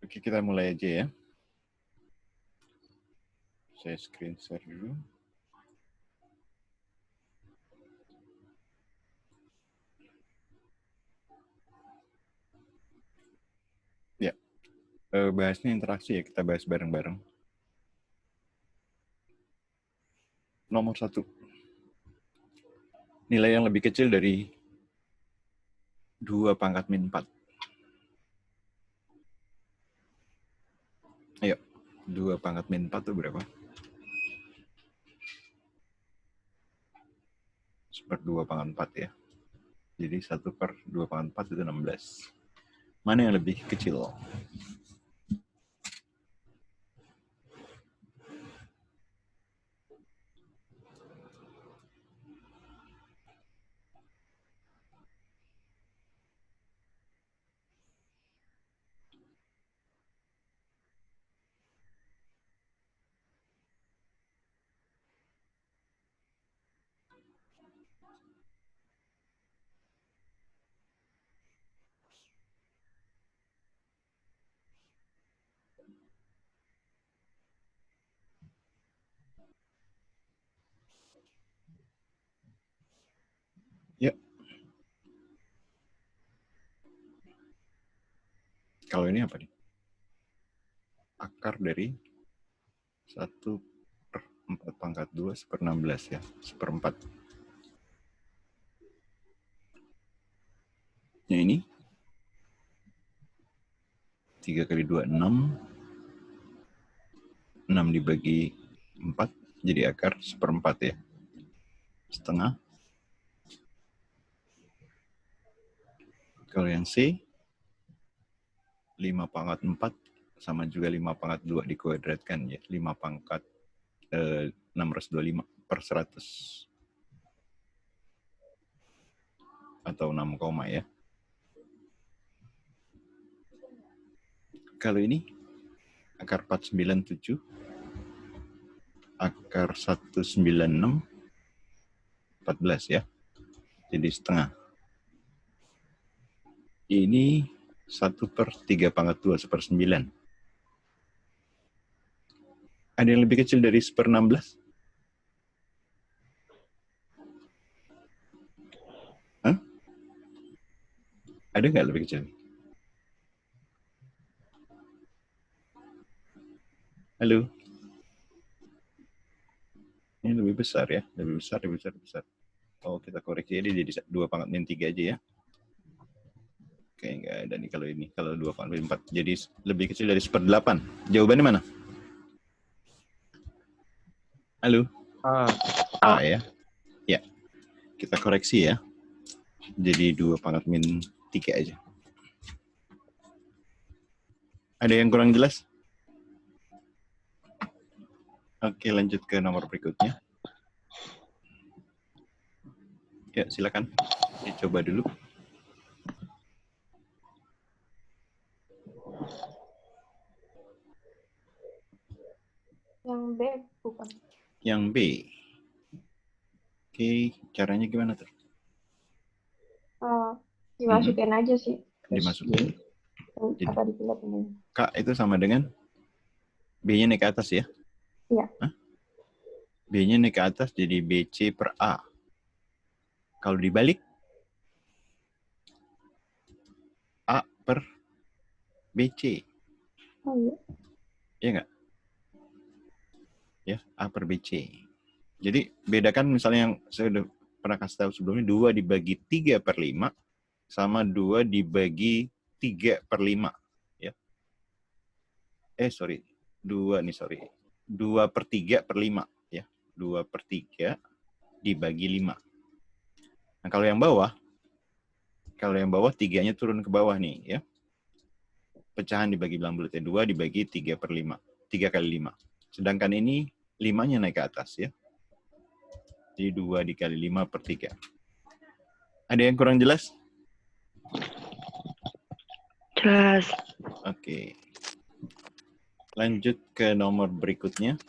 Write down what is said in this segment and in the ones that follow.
Oke, kita mulai aja ya. Saya screen share dulu. Ya, bahasnya interaksi ya, kita bahas bareng-bareng. Nomor 1. Nilai yang lebih kecil dari 2 pangkat min 4. Ayo, 2 pangkat min 4 itu berapa? 1/2 pangkat 4 ya. Jadi 1/2 pangkat 4 itu 16. Mana yang lebih kecil? Ya. Kalau ini apa nih? Akar dari 1/4 pangkat 2 1/16 ya. 1/4. Yang ini 3 kali 2, 6. 6 dibagi 4 jadi akar 1/4 ya. Setengah. Kalau yang C 5 pangkat 4 sama juga 5 pangkat 2 dikuadratkan ya. 5 pangkat 625 per 100. Atau 6 koma ya. Kalau ini akar 497, akar 196, 14 ya. Jadi setengah. Ini 1/3 pangkat 2, 1/9. Ada yang lebih kecil dari 1/16? Hah? Ada nggak lebih kecil? Halo? Ini lebih besar ya, lebih besar. Oh, kita koreksi jadi 2 pangkat min 3 aja ya. Oke, nggak ada nih kalau ini. Kalau 2 pangkat min 4. Jadi lebih kecil dari 1/8. Jawabannya mana? Halo? A ya. Ya, kita koreksi ya. Jadi 2 pangkat min 3 aja. Ada yang kurang jelas? Oke, lanjut ke nomor berikutnya. Ya, silakan. Dicoba dulu. Yang B bukan. Yang B. Oke, caranya gimana tuh? Dimasukin aja sih. Dimasukin. Apa dipilih ini? K itu sama dengan B-nya naik ke atas ya? Iya. B-nya naik ke atas jadi BC per A. Kalau dibalik, A per BC. Oh iya. Iya nggak? Ya, A per BC. Jadi bedakan misalnya yang saya udah pernah kasih tahu sebelumnya, 2 dibagi 3/5 sama 2 dibagi 3/5. Ya. 2/3/5. Ya. 2/3 dibagi 5. Nah, kalau yang bawah 3-nya turun ke bawah nih ya. Pecahan dibagi bilang bulat ya. 2 dibagi 3/5. 3 kali 5. Sedangkan ini 5-nya naik ke atas ya. Jadi 2 dikali 5/3. Ada yang kurang jelas? Jelas. Oke. Lanjut ke nomor berikutnya.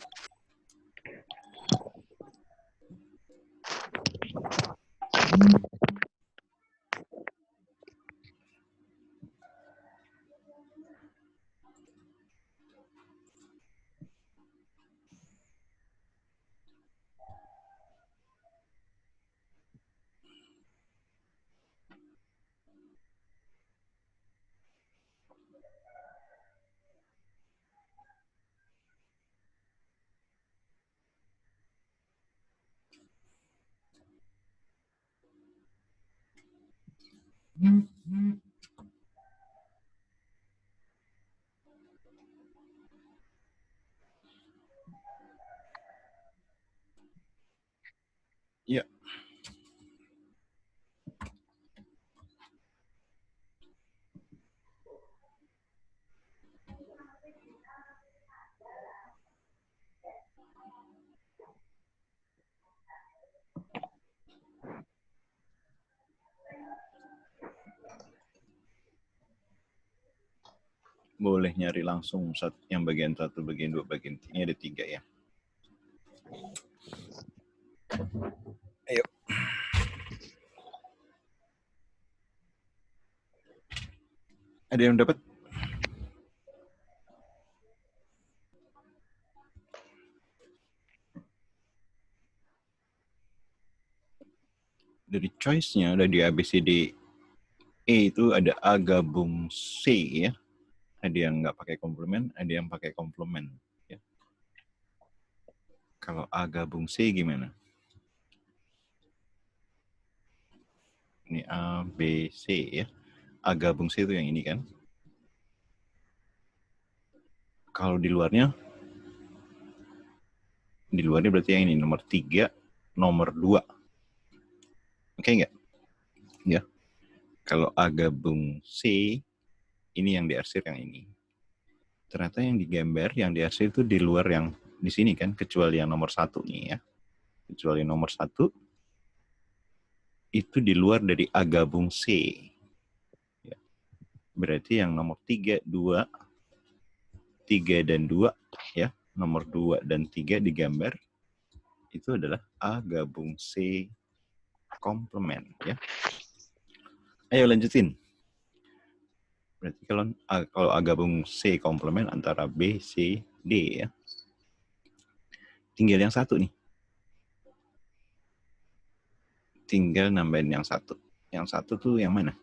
Ya. Boleh nyari langsung yang bagian 1, bagian 2, bagian 3. Ini ada 3 ya. Ayo. Ada yang dapat? Dari choice-nya ada di ABCD E itu ada A gabung C ya. Ada yang nggak pakai komplement, ada yang pakai komplement. Ya. Kalau A gabung C gimana? Ini A, B, C ya. A gabung C itu yang ini kan. Kalau di luarnya berarti yang ini nomor 3, nomor 2. Oke nggak? Ya. Kalau A gabung C, ini yang diarsir yang ini. Ternyata yang digambar, yang diarsir itu di luar yang di sini kan, kecuali yang nomor 1 nih ya. Kecuali nomor 1, itu di luar dari A gabung C. Ya. Berarti yang nomor 3, 2, 3 dan 2, ya. Nomor 2 dan 3 digambar, itu adalah A gabung C komplement. Ya. Ayo lanjutin. Berarti kalau A gabung C komplement antara B, C, D ya. Tinggal yang 1 nih. Tinggal nambahin yang 1. Yang 1 tuh yang mana?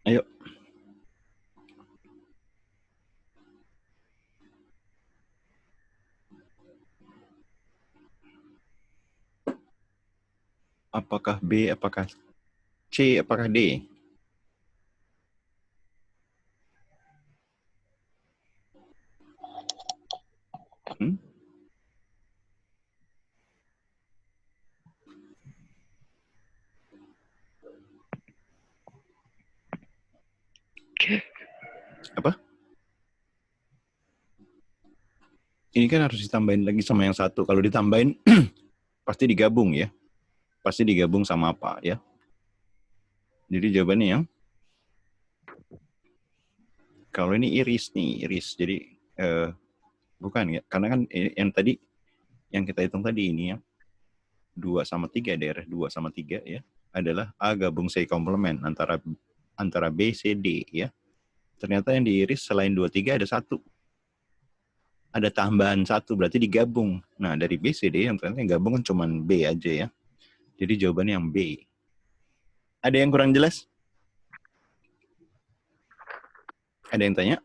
Ayo. Apakah B, apakah C, apakah D? Apa? Ini kan harus ditambahin lagi sama yang 1. Kalau ditambahin, pasti digabung ya. Pasti digabung sama apa ya. Jadi jawabannya yang kalau ini iris nih, iris. Jadi bukan ya, karena kan yang tadi yang kita hitung tadi ini ya 2 sama 3 daerah 2 sama 3 ya adalah A gabung C komplement antara B, C, D ya. Ternyata yang diiris selain 2, 3 ada 1. Ada tambahan 1 berarti digabung. Nah, dari B, C, D yang ternyata yang gabung kan cuma B aja ya. Jadi jawabannya yang B. Ada yang kurang jelas? Ada yang tanya?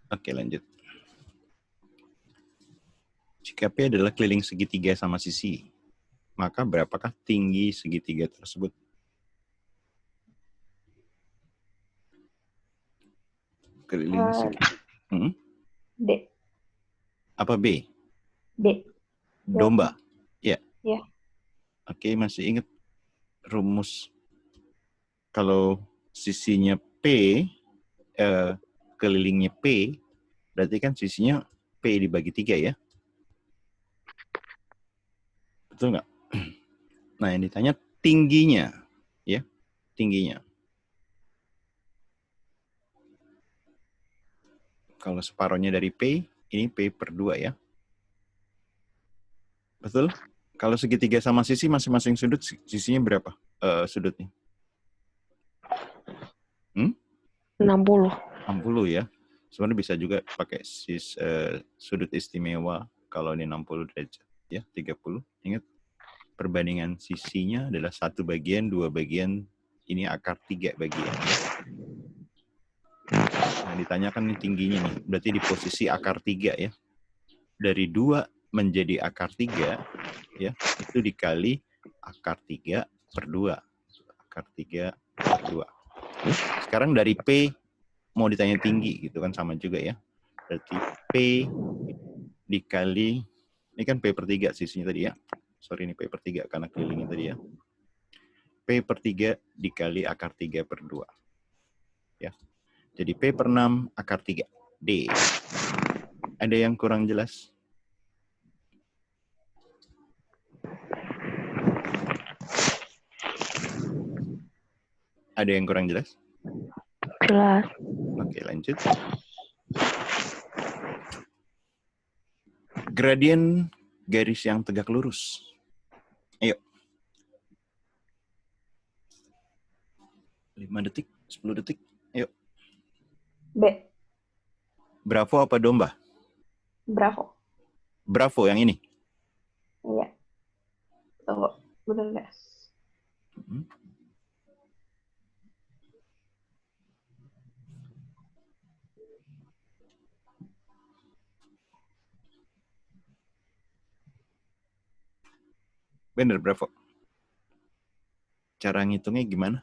Oke, lanjut. Jika P adalah keliling segitiga sama sisi, maka berapakah tinggi segitiga tersebut? Keliling segitiga. D. Apa B? D. Domba? Ya. Ya. Oke, masih ingat rumus kalau sisinya P, kelilingnya P, berarti kan sisinya P dibagi 3 ya? Betul nggak? Nah, yang ditanya tingginya, ya, tingginya. Kalau separohnya dari P, ini P per 2 ya. Betul? Kalau segitiga sama sisi, masing-masing sudut, sisinya berapa sudutnya? 60. 60 ya. Sebenarnya bisa juga pakai sudut istimewa kalau ini 60 derajat ya, 30. Ingat, perbandingan sisinya adalah 1 bagian, 2 bagian, ini akar 3 bagian. Nah, ditanyakan nih tingginya nih, berarti di posisi akar 3 ya. Dari 2 menjadi akar 3, ya, itu dikali akar 3 per 2. Akar 3 per 2. Sekarang dari P mau ditanya tinggi gitu kan, sama juga ya. Berarti P dikali, ini kan P per 3 sisinya tadi ya. Sorry, ini P per 3 karena kelilingin tadi ya. P per 3 dikali akar 3 per 2. Ya. Jadi P per 6 akar 3. D. Ada yang kurang jelas? Ada yang kurang jelas? Jelas. Oke, lanjut. Gradien garis yang tegak lurus. Ayo. 5 detik, 10 detik. Ayo. B. Bravo apa domba? Bravo. Bravo yang ini. Iya. Tunggu. Bener nggak? Bener, Bravo. Cara ngitungnya gimana?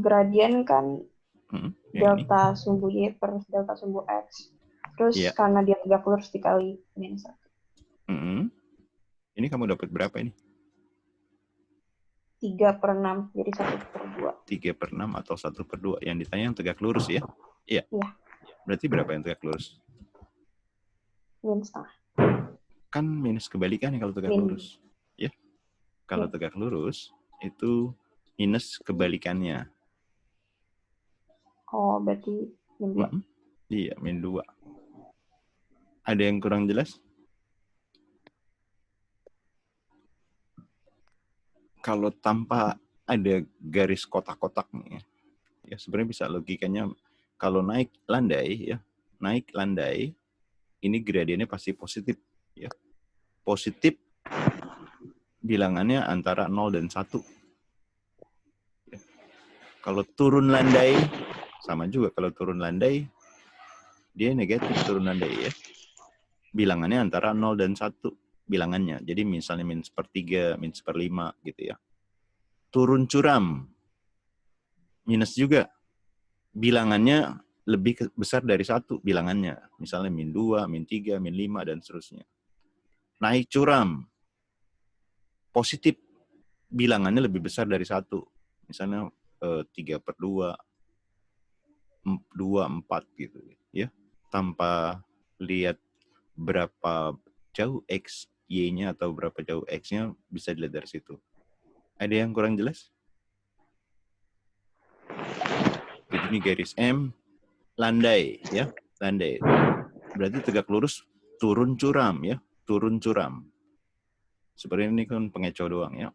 Gradien kan yang delta ini. sumbu Y per delta sumbu X. Terus Iya. karena dia tegak lurus dikali minus 1. Ini kamu dapat berapa ini? 3/6, jadi 1/2. 3/6 atau 1/2. Yang ditanya yang tegak lurus ya? Iya. Iya. Berarti berapa yang tegak lurus? Minus setengah. Kan minus kebalikannya kalau tegak lurus. Ya. Kalau tegak lurus, itu minus kebalikannya. Oh, berarti min 2. Iya, min 2. Ada yang kurang jelas? Kalau tanpa ada garis kotak-kotak nih, ya sebenarnya bisa logikanya kalau naik landai, ya naik landai, ini gradiennya pasti positif, ya positif bilangannya antara 0 dan 1. Ya. Kalau turun landai sama juga, kalau turun landai dia negatif turun landai ya, bilangannya antara 0 dan 1 bilangannya. Jadi misalnya min 1/3, min 1/5 gitu ya. Turun curam minus juga, bilangannya lebih besar dari 1 bilangannya. Misalnya min 2, min 3, min 5, dan seterusnya. Naik curam positif, bilangannya lebih besar dari 1. Misalnya 3/2, 2, 4 gitu ya. Tanpa lihat berapa jauh X, Y-nya atau berapa jauh X-nya bisa dilihat dari situ. Ada yang kurang jelas? Jadi ini garis M, landai ya, landai. Berarti tegak lurus turun curam ya, turun curam. Seperti ini kan pengecoh doang ya.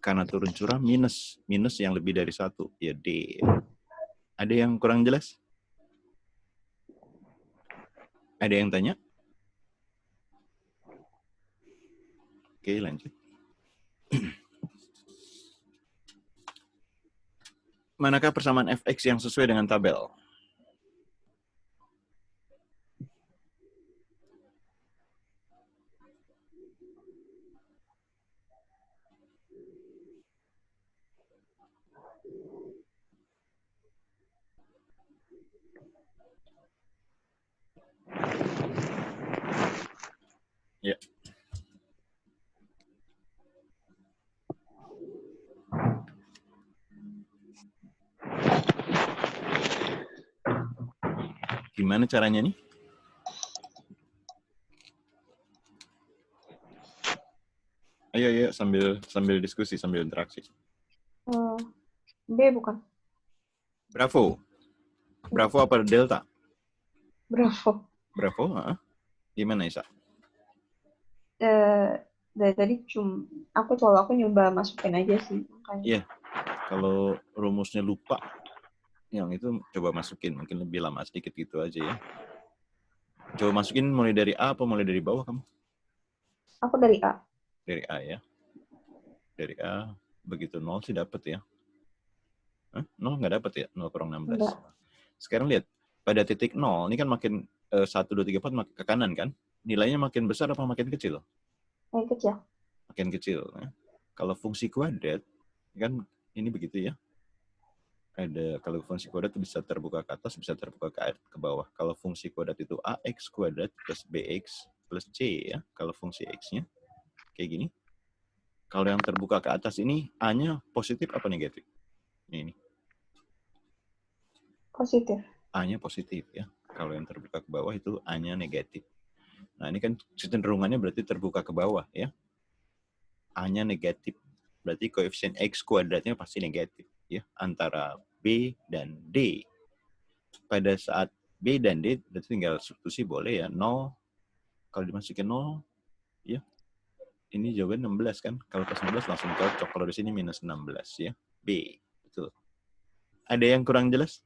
Karena turun curam minus yang lebih dari 1 ya D. Ada yang kurang jelas? Ada yang tanya? Oke, lanjut. Manakah persamaan fx yang sesuai dengan tabel? Ya. Gimana caranya nih? Ayo sambil diskusi, sambil interaksi. B bukan? Bravo. Bravo apa delta? Bravo. Bravo, gimana Isa? Dari tadi aku nyoba masukin aja sih. Iya. Kalau rumusnya lupa, yang itu coba masukin, mungkin lebih lama sedikit gitu aja ya. Coba masukin mulai dari A apa mulai dari bawah kamu? Aku dari A. Dari A ya. Dari A, begitu 0 sih dapat ya. 0 nggak dapat ya, 0 kurang 16. Enggak. Sekarang lihat, pada titik 0, ini kan makin 1, 2, 3, 4 makin ke kanan kan? nilainya makin besar apa makin kecil? Yang kecil. Makin kecil. Ya. Kalau fungsi kuadrat, kan ini begitu ya. Kalau fungsi kuadrat itu bisa terbuka ke atas, bisa terbuka ke bawah. Kalau fungsi kuadrat itu ax kuadrat plus bx plus c ya. Kalau fungsi x-nya kayak gini. Kalau yang terbuka ke atas ini a-nya positif apa negatif? Ini. Positif. A-nya positif ya. Kalau yang terbuka ke bawah itu a-nya negatif. Nah, ini kan kecenderungannya berarti terbuka ke bawah ya. A-nya negatif. Berarti koefisien x kuadratnya pasti negatif ya, antara B dan D. Pada saat B dan D berarti tinggal substitusi boleh ya, 0. Kalau dimasukin 0 ya. Ini jawaban 16 kan. Kalau plus 16 langsung cocok. Kalau di sini minus 16 ya. B. Betul. Ada yang kurang jelas?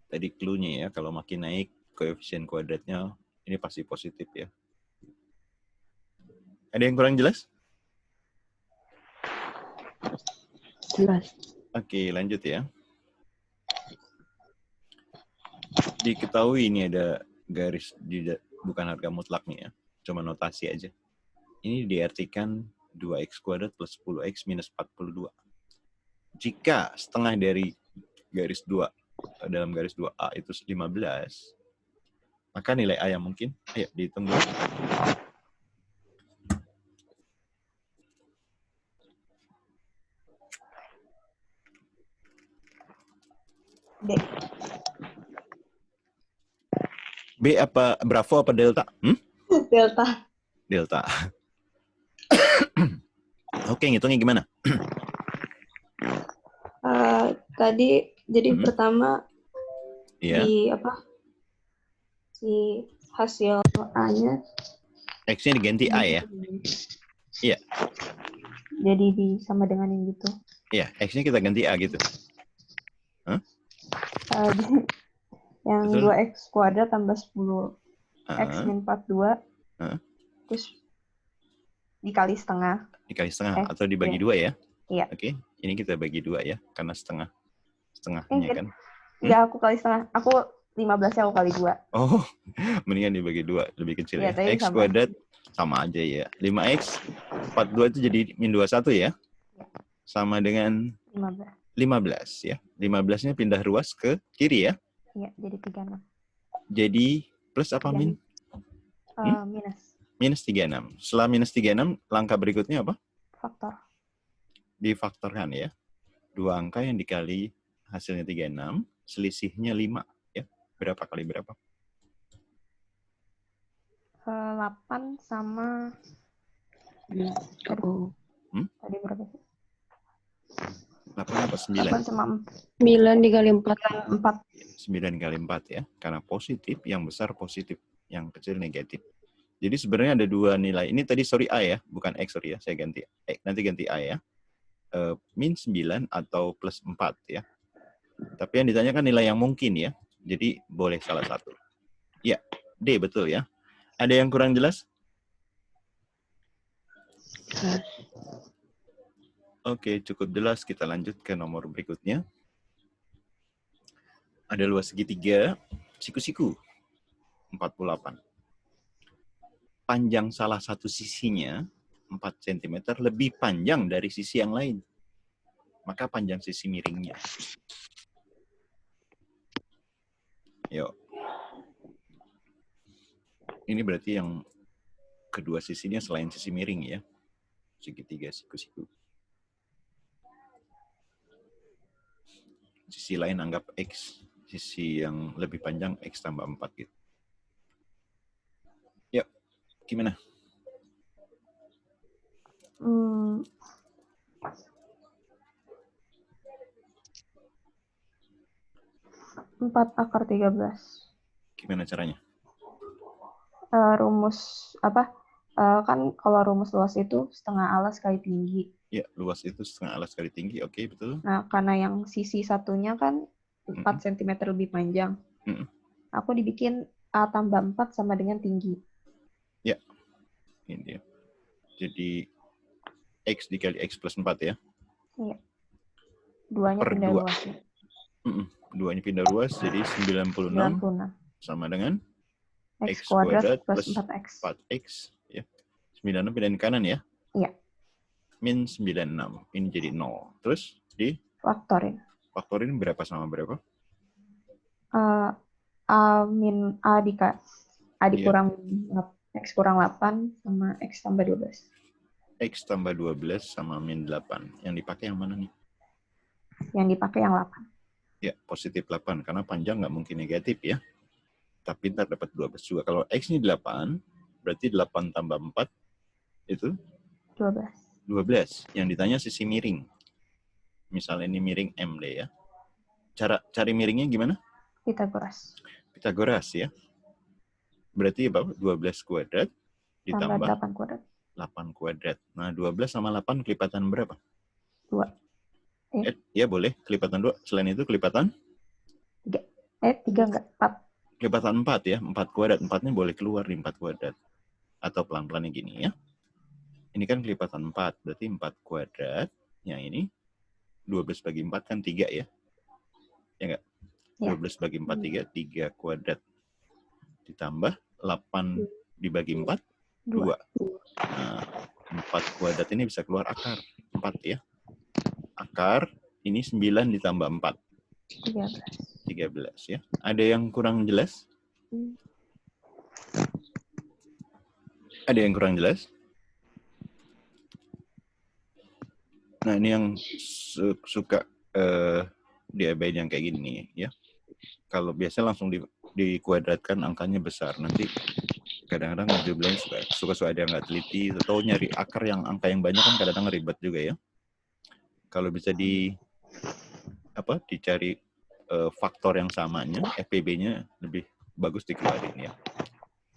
Tadi clue-nya ya, kalau makin naik koefisien kuadratnya ini pasti positif ya. Ada yang kurang jelas? Jelas. Oke, lanjut ya. Diketahui ini ada garis bukan harga mutlak nih ya. Cuma notasi aja. Ini diartikan 2x kuadrat plus 10x minus 42. Jika setengah dari garis 2 dalam garis 2A itu 15, maka nilai A yang mungkin, ayo dihitung dulu. D. B apa Bravo apa Delta? Delta. Delta. Oke, ngitungnya gimana? Tadi jadi pertama Iya. di apa? Si hasil A-nya X-nya diganti A ya? Iya. Jadi sama dengan yang gitu. Iya, X-nya kita ganti A gitu. Hah? Yang Betul. 2x kuadrat tambah 10 x min 42 terus dikali setengah. Dikali setengah atau dibagi 2 ya? Iya. Oke, ini kita bagi 2 ya, karena setengahnya kan. Enggak, aku kali setengah. Aku 15-nya aku kali 2. Oh, mendingan dibagi 2, lebih kecil ya. X sama. kuadrat sama aja ya. 5x 42 itu jadi min 21 ya? Sama dengan 15 ya. 15-nya pindah ruas ke kiri ya? Iya, jadi 36. Jadi plus apa min? Minus. Minus 36. Setelah minus 36, langkah berikutnya apa? Faktor. Difaktorkan ya. 2 angka yang dikali hasilnya 36, selisihnya 5 ya. Berapa kali berapa? 8 sama tadi berapa sih? 8 apa 9? 8 sama 9 dikali 4. 9 kali 4 ya. Karena positif, yang besar positif, yang kecil negatif. Jadi sebenarnya ada 2 nilai. Ini tadi A ya, bukan X sorry ya. Saya ganti nanti ganti A ya. Min 9 atau plus 4 ya. Tapi yang ditanyakan nilai yang mungkin ya. Jadi boleh salah satu. Ya, D betul ya. Ada yang kurang jelas? Oke, cukup jelas. Kita lanjut ke nomor berikutnya. Ada luas segitiga, siku-siku, 48. Panjang salah satu sisinya, 4 cm, lebih panjang dari sisi yang lain. Maka panjang sisi miringnya. Yuk. Ini berarti yang kedua sisinya selain sisi miring ya. Segitiga, siku-siku. Sisi lain anggap X. Sisi yang lebih panjang X tambah 4 gitu. Yuk, gimana? 4 akar 13. Gimana caranya? Rumus apa? Kan kalau rumus luas itu setengah alas kali tinggi. Ya, luas itu setengah alas kali tinggi. Oke, betul. Nah, karena yang sisi satunya kan 4 cm lebih panjang. Aku dibikin A tambah 4 sama dengan tinggi. Ya, ini dia. Jadi, X dikali X plus 4 ya? Iya. Duanya per pindah 2. ruas. Duanya pindah ruas, jadi 96 sama dengan X kuadrat plus 4X. 4X. Ya. 96 pindahin kanan ya? Iya. Min 96. Ini jadi 0. Terus Faktorin. Faktorin berapa sama berapa? A min A dikurang X kurang 8 sama X tambah 12. X tambah 12 sama min 8. Yang dipakai yang mana nih? Yang dipakai yang 8. Ya, positif 8. Karena panjang nggak mungkin negatif ya. Tapi ntar dapat 12 juga. Kalau X ini 8, berarti 8 tambah 4 itu? 12. 12. Yang ditanya sisi miring. Misalnya ini miring M deh ya. Cara cari miringnya gimana? Pitagoras ya. Berarti apa? 12 kuadrat ditambah 8 kuadrat. 8 kuadrat. Nah, 12 sama 8 kelipatan berapa? 2. Ya boleh, kelipatan 2. Selain itu kelipatan? 3. 3 enggak, 4. Kelipatan 4 ya, 4 kuadrat. 4-nya boleh keluar di 4 kuadrat. Atau pelan-pelan gini ya. Ini kan kelipatan 4, berarti 4 kuadrat. Yang ini 12 bagi 4 kan 3 ya. Ya enggak? Ya. 12 bagi 4, 3 kuadrat. Ditambah 8 dibagi 4, 2. Nah, 4 kuadrat ini bisa keluar akar. 4 ya. Akar ini 9 ditambah 4. 13 ya. Ada yang kurang jelas? Ada yang kurang jelas? Nah, ini yang suka diabain yang kayak gini ya. Kalau biasa langsung dikuadratkan angkanya besar. Nanti kadang-kadang ngejumlahin suka ada yang nggak teliti atau nyari akar yang angka yang banyak kan kadang-kadang ribet juga ya. Kalau bisa dicari faktor yang samanya, FPB-nya lebih bagus dikeluarin ya.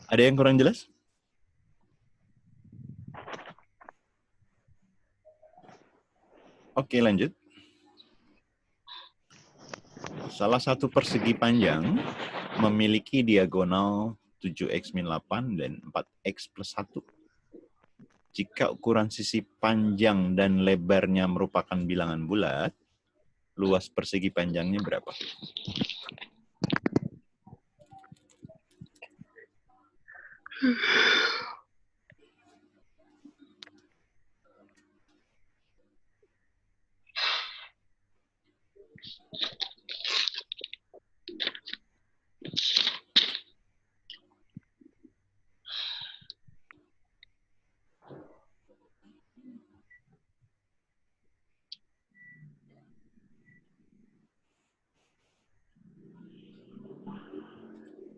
Ada yang kurang jelas? Oke, lanjut. Salah satu persegi panjang memiliki diagonal 7x-8 dan 4x plus 1. Jika ukuran sisi panjang dan lebarnya merupakan bilangan bulat, luas persegi panjangnya berapa?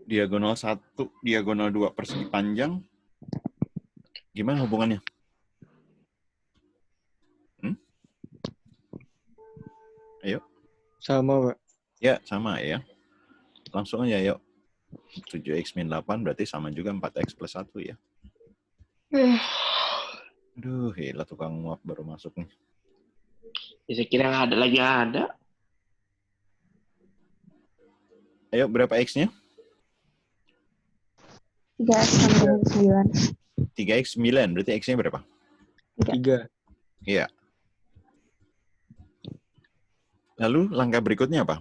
Diagonal 1, diagonal 2 persegi panjang. Gimana hubungannya? Ayo. Sama, Pak. Ya, sama ya. Langsung aja, yuk. 7x-8 berarti sama juga 4x plus 1 ya. Aduh, gila tukang nguap baru masuk nih. Ya, saya kira ada lagi ada. Ayo, berapa x-nya? 3x sama 9. 3x 9, berarti x-nya berapa? 3. Iya. Lalu langkah berikutnya apa?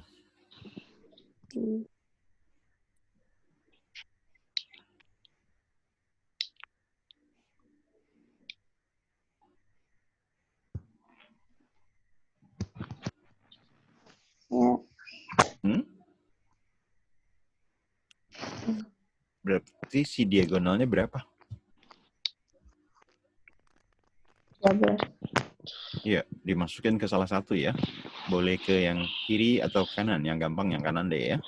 Berarti si diagonalnya berapa? 13. Iya, dimasukin ke salah satu ya. Boleh ke yang kiri atau kanan. Yang gampang yang kanan deh ya.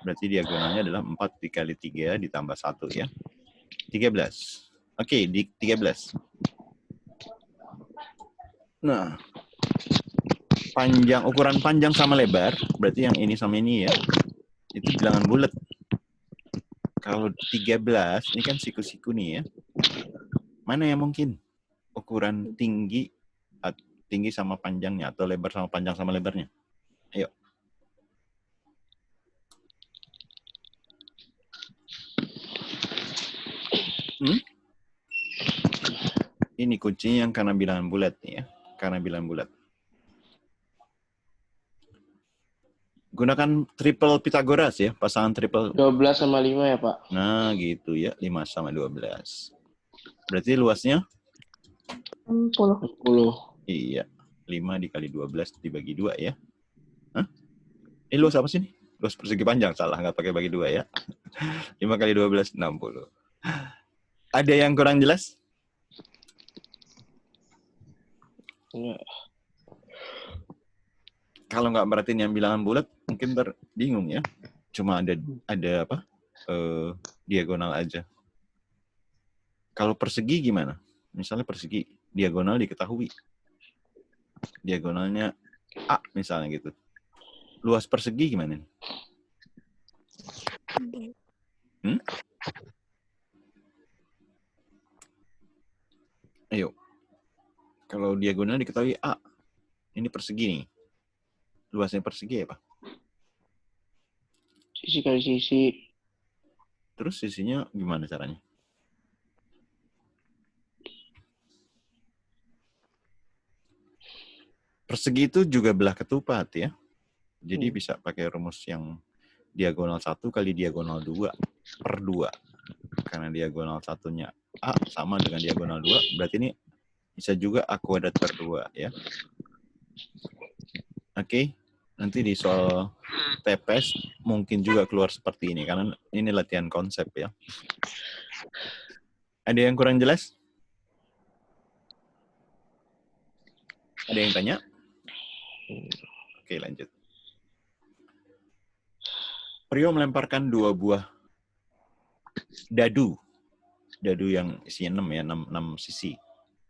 Berarti diagonalnya adalah 4 dikali 3 ditambah 1 ya. 13. Oke, di 13. Nah, ukuran panjang sama lebar, berarti yang ini sama ini ya, itu bilangan bulat. Kalau 13, ini kan siku-siku nih ya. Mana yang mungkin ukuran tinggi sama panjangnya, atau lebar sama panjang sama lebarnya? Ayo. Ini kuncinya yang karena bilangan bulat nih ya. Karena bilangan bulat. Gunakan triple Pythagoras ya, pasangan triple. 12 sama 5 ya, Pak? Nah, gitu ya, 5 sama 12. Berarti luasnya? 60. 60. Iya, 5 dikali 12 dibagi 2 ya. Hah? Ini luas apa sih nih? Luas persegi panjang, salah, nggak pakai bagi 2 ya. 5 kali 12, 60. Ada yang kurang jelas? Enggak. Kalau nggak merhatiin yang bilangan bulat, mungkin bingung ya. Cuma ada apa? Diagonal aja. Kalau persegi gimana? Misalnya persegi, diagonal diketahui. Diagonalnya A misalnya gitu. Luas persegi gimana nih? Ayo. Kalau diagonal diketahui A, ini persegi nih. Luasnya persegi apa? Sisi kali sisi. Terus sisinya gimana caranya? Persegi itu juga belah ketupat ya. Jadi bisa pakai rumus yang diagonal 1 kali diagonal 2 per 2. Karena diagonal satunya A sama dengan diagonal 2, berarti ini bisa juga A kuadrat per 2 ya. Oke. Nanti di soal TPS mungkin juga keluar seperti ini, karena ini latihan konsep ya. Ada yang kurang jelas? Ada yang tanya? Oke, lanjut. Prio melemparkan 2 buah dadu. Dadu yang isinya 6 ya, 6 sisi.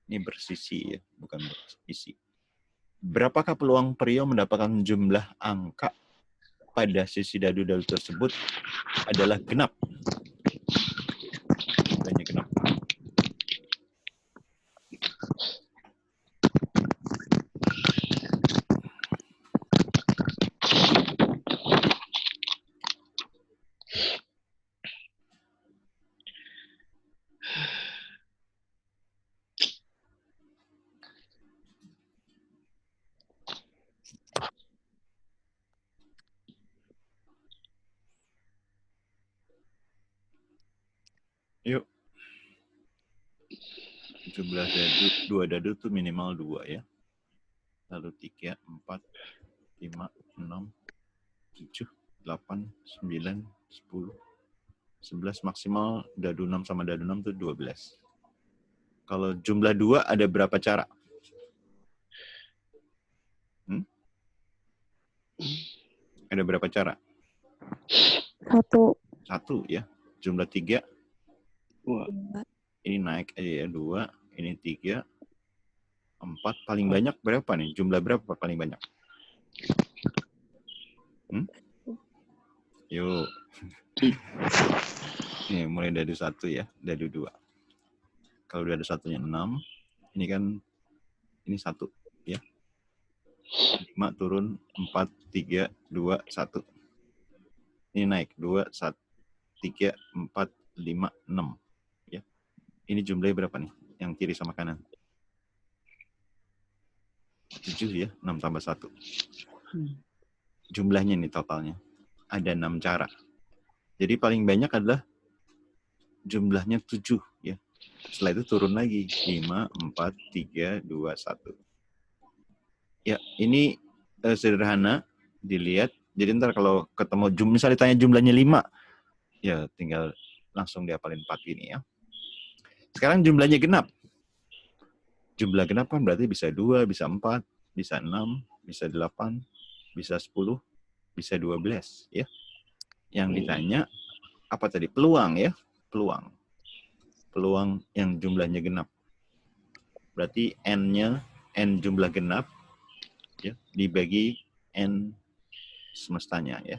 Ini bersisi ya, bukan berisi. Berapakah peluang Prio mendapatkan jumlah angka pada sisi dadu-dadu tersebut adalah genap? Jumlahnya genap. Yuk. Jumlah dadu, 2 dadu tuh minimal 2 ya. Lalu 3, 4, 5, 6, 7, 8, 9, 10, 11 maksimal dadu 6 sama dadu 6 tuh 12. Kalau jumlah 2 ada berapa cara? Ada berapa cara? 1 ya. Jumlah 3. 2. Ini naik aja ya, 2. Ini 3. 4. Paling banyak berapa nih? Jumlah berapa paling banyak? Yuk. Ini mulai dadu 1 ya, dadu 2. Kalau dadu 1-nya 6, ini kan ini 1 ya. 5 turun, 4, 3, 2, 1. Ini naik 2, 1, 3, 4, 5, 6 ya. Ini jumlahnya berapa nih? Yang kiri sama kanan. 7 ya, 6 tambah 1. Jumlahnya nih totalnya. Ada 6 cara. Jadi paling banyak adalah jumlahnya 7 ya. Setelah itu turun lagi. 5, 4, 3, 2, 1. Ya, ini sederhana dilihat. Jadi ntar kalau ketemu misalnya ditanya jumlahnya 5, ya tinggal langsung dihafalin 4 gini ya. Sekarang jumlahnya genap. Jumlah genap kan berarti bisa 2, bisa 4, bisa 6, bisa 8, bisa 10, bisa 12 ya. Yang ditanya apa tadi? Peluang ya, peluang. Peluang yang jumlahnya genap. Berarti N-nya, N jumlah genap ya, dibagi N semestanya ya.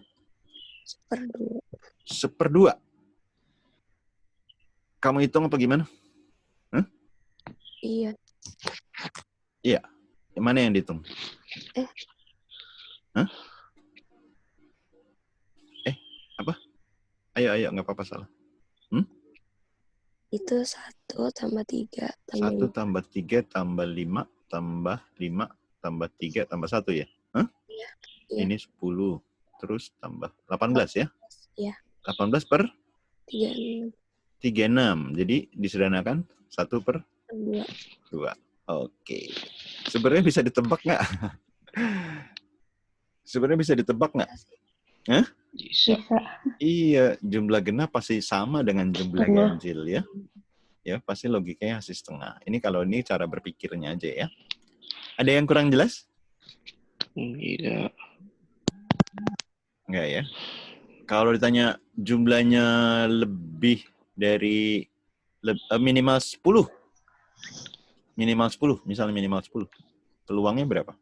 1/2. 1/2. Kamu hitung apa gimana? Iya. Iya. Mana yang dihitung? Apa? Ayo, nggak apa-apa salah. Itu 1 tambah 3 1 tambah 5. tambah 3 tambah 5 tambah 5 tambah 3 tambah 1 ya? Iya. Ini 10. terus tambah 18 ya? Ya. 18 per 36. 36. Jadi disederhanakan 1 per 2. Oke. Sebenarnya bisa ditebak nggak? Sebenarnya bisa ditebak nggak? Hah? Bisa. Iya, jumlah genap pasti sama dengan jumlah Iya. ganjil ya. Ya, pasti logikanya hasil setengah. Ini kalau ini cara berpikirnya aja ya. Ada yang kurang jelas? Tidak. Enggak ya. Kalau ditanya jumlahnya lebih dari minimal 10. Minimal 10, misalnya minimal 10. Peluangnya berapa?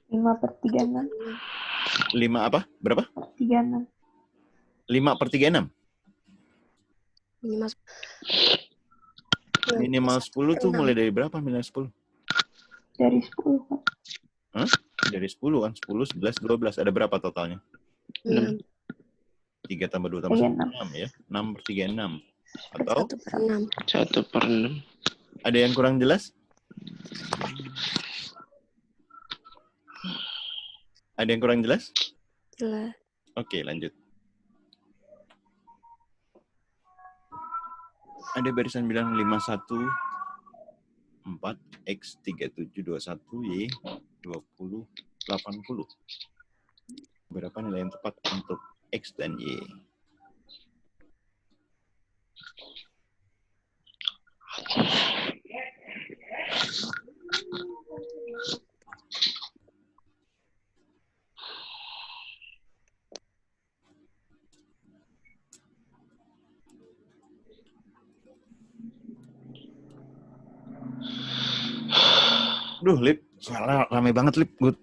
5/36. 5 apa? Berapa? 36. 5/36. Minimal Minimal 10 tuh mulai dari berapa minimal 10? Dari 10, Pak. Hah? Dari 10 kan? 10, 11, 12. Ada berapa totalnya? 6. 3 tambah 2 tambah 1, 6 ya. 6/36. Atau 1/6. 1/6. ada yang kurang jelas? Ada yang kurang jelas? Jelas. Oke, lanjut. Ada barisan bilang 51, 4, X, 37, 21, Y, 20, 80. Berapa nilai yang tepat untuk X dan Y? Duh, Lip. Suara rame banget, Lip. Good.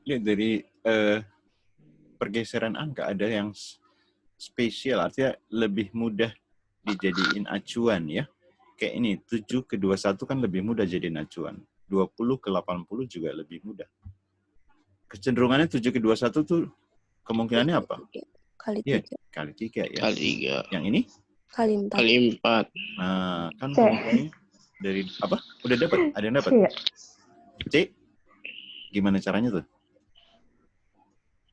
Lihat dari pergeseran angka ada yang spesial, artinya lebih mudah dijadiin acuan ya. Kayak ini, 7 ke 21 kan lebih mudah jadiin acuan. 20 ke 80 juga lebih mudah. Kecenderungannya 7 ke 21 tuh kemungkinannya apa? Kali 3. Iya, kali 3 ya. Kali 3. Yang ini? Kali 4. Kali 4. Nah, kan C. kemungkinannya dari apa? Udah dapat? Ada yang dapat? Iya. C? Gimana caranya tuh?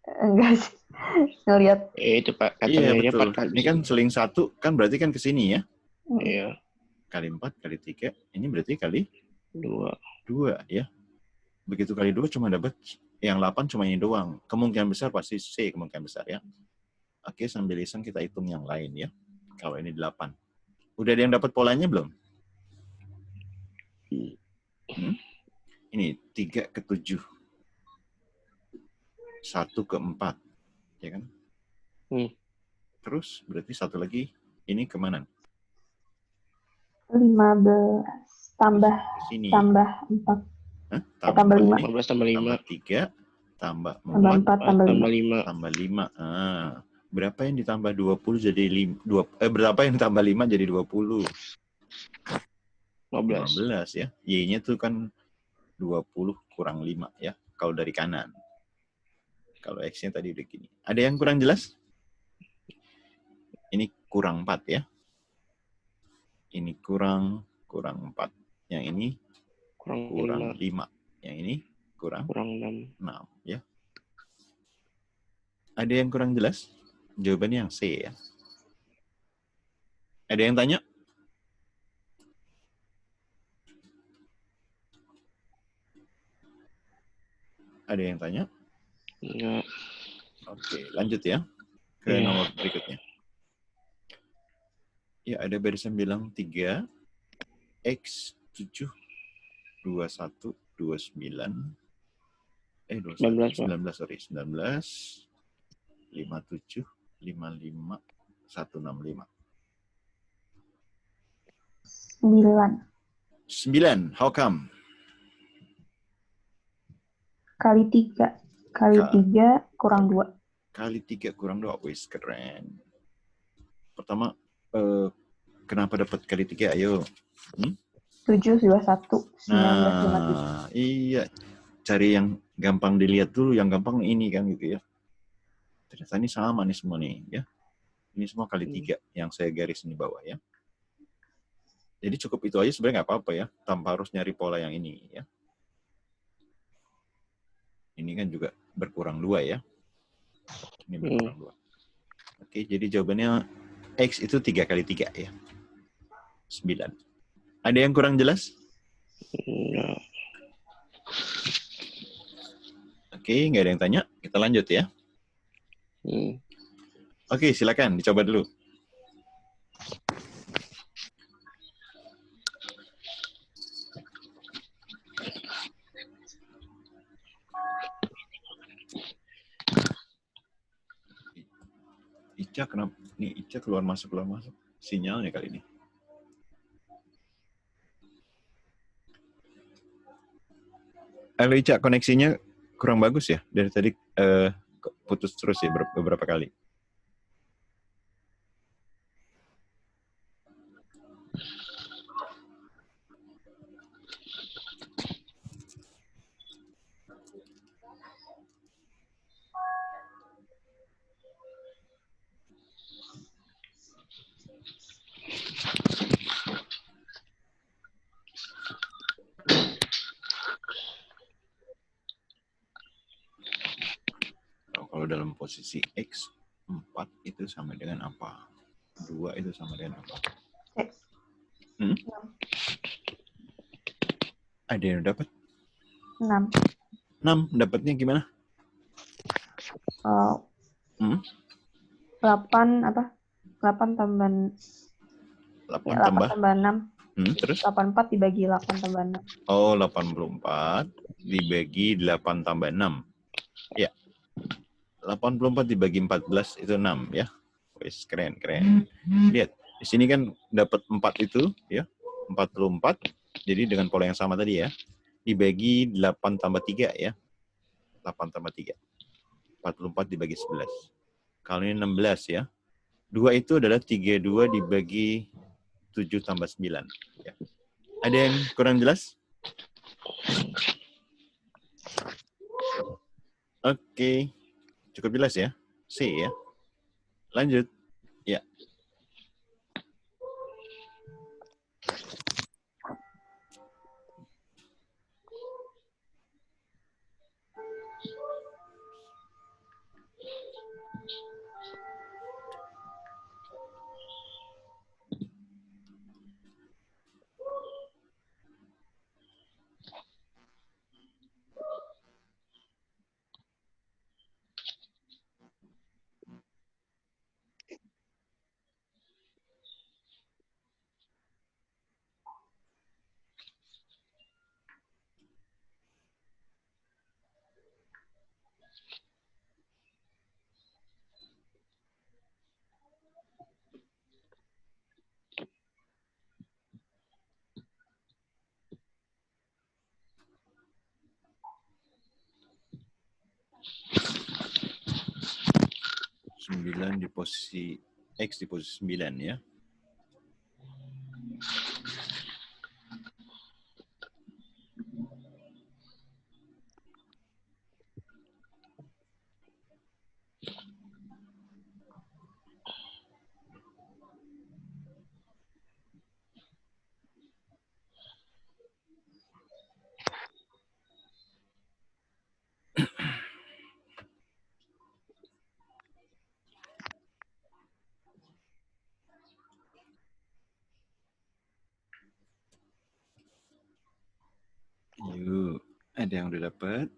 Enggak sih. Ngelihat. Itu Pak, Iya, katanya betul. 4 kali. Ini kan seling 1, kan berarti kan ke sini ya. Iya. Kali 4, kali 3. Ini berarti kali 2. 2 ya. Begitu kali 2 cuma dapat yang 8 cuma ini doang. Kemungkinan besar pasti C, kemungkinan besar ya. Oke, sambil iseng kita hitung yang lain ya. Kalau ini 8. Udah ada yang dapat polanya belum? Ini 3 ke 7. 1 ke 4. Ya kan? Terus berarti satu lagi ini kemana? 15 tambah sini. Tambah 4. Hah? Tambah 5. 15 tambah 5. Tambah 3 tambah 4 Tambah 4 tambah 5. tambah 5. Berapa yang ditambah 20 jadi 5? Berapa yang ditambah 5 jadi 20? 15 ya. Y-nya tuh kan 20 kurang 5 ya. Kalau dari kanan. Kalau X-nya tadi udah gini. Ada yang kurang jelas? Ini kurang 4 ya. Ini kurang 4. Yang ini kurang 5. Yang ini kurang 6 ya. Ada yang kurang jelas? Jawabannya yang C ya. Ada yang tanya? Ada yang tanya? Enggak. Oke, lanjut ya. Ke nomor berikutnya. Ya, ada barisan bilang 3, X, 7, 21, 29, 19, Pak. 19, sorry. 19, 57, 55, 165. 9. 9, how come? Kali 3. Kali 3 kurang 2. Kali 3 kurang 2. Wis, keren. Pertama, kenapa dapat kali 3? Ayo. 7, 21, 19, 57. Nah, iya. Cari yang gampang dilihat dulu. Yang gampang ini kan gitu ya. Ternyata ini sama nih semua nih ya. Ini semua kali 3 yang saya garis di bawah ya. Jadi cukup itu aja sebenarnya nggak apa-apa ya. Tanpa harus nyari pola yang ini ya. Ini kan juga berkurang 2 ya. Ini berkurang 2. Oke, jadi jawabannya X itu 3 kali 3 ya. 9. Ada yang kurang jelas? Enggak. Oke, nggak ada yang tanya. Kita lanjut ya. Oke, silakan dicoba dulu. Ica kenapa? Nih Ica keluar masuk sinyalnya kali ini. Halo Ica, koneksinya kurang bagus ya dari tadi, putus terus ya beberapa kali. Kalau dalam posisi X, 4 itu sama dengan apa? 2 itu sama dengan apa? Ada yang dapat? 6. 6, dapatnya gimana? 8 apa? 8 tambah 8 ya, 8 tambah? tambah 6. Terus? 84 dibagi 8 tambah 6. Oh, 84 dibagi 8 tambah 6. Ya. 84 dibagi 14 itu 6 ya. Wes, keren. Lihat, di sini kan dapat 4 itu ya. 44. Jadi dengan pola yang sama tadi ya. Dibagi 8 tambah 3 ya. 8 tambah 3. 44 dibagi 11. Kalau ini 16 ya. 2 itu adalah 32 dibagi 7 tambah 9. Ya. Ada yang kurang jelas? Oke. Cukup jelas ya? C ya. Lanjut. Ya. Di posisi X di posisi 9 ya. Yuk, ada yang udah dapat?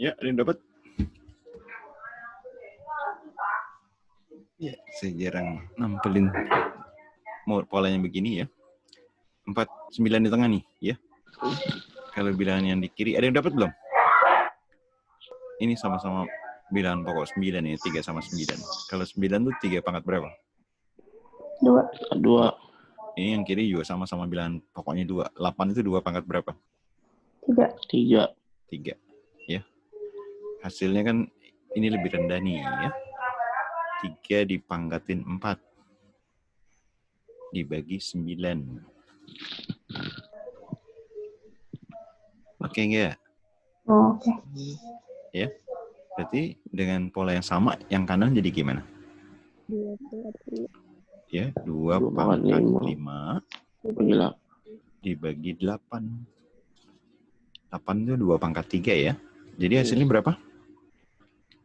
Ya, ada yang dapat? Ya, saya jarang nampelin polanya begini ya. 49 di tengah nih, ya. Kalau bilangan yang di kiri, ada yang dapat belum? Ini sama-sama bilangan pokok 9 ya, 3 sama 9. Kalau 9 tuh 3 pangkat berapa? 2. Ini yang kiri juga sama-sama bilangan pokoknya 2. 8 itu 2 pangkat berapa? 3. 3. Ya. Hasilnya kan ini lebih rendah nih ya. 3 dipangkatin 4. Dibagi 9. Oke enggak? Oh, oke. Ya. Berarti dengan pola yang sama, yang kanan jadi gimana? 2 pangkat 5. Ya, 2 pangkat 5 dibagi 8. 8 itu 2 pangkat 3 ya. Jadi hasilnya berapa?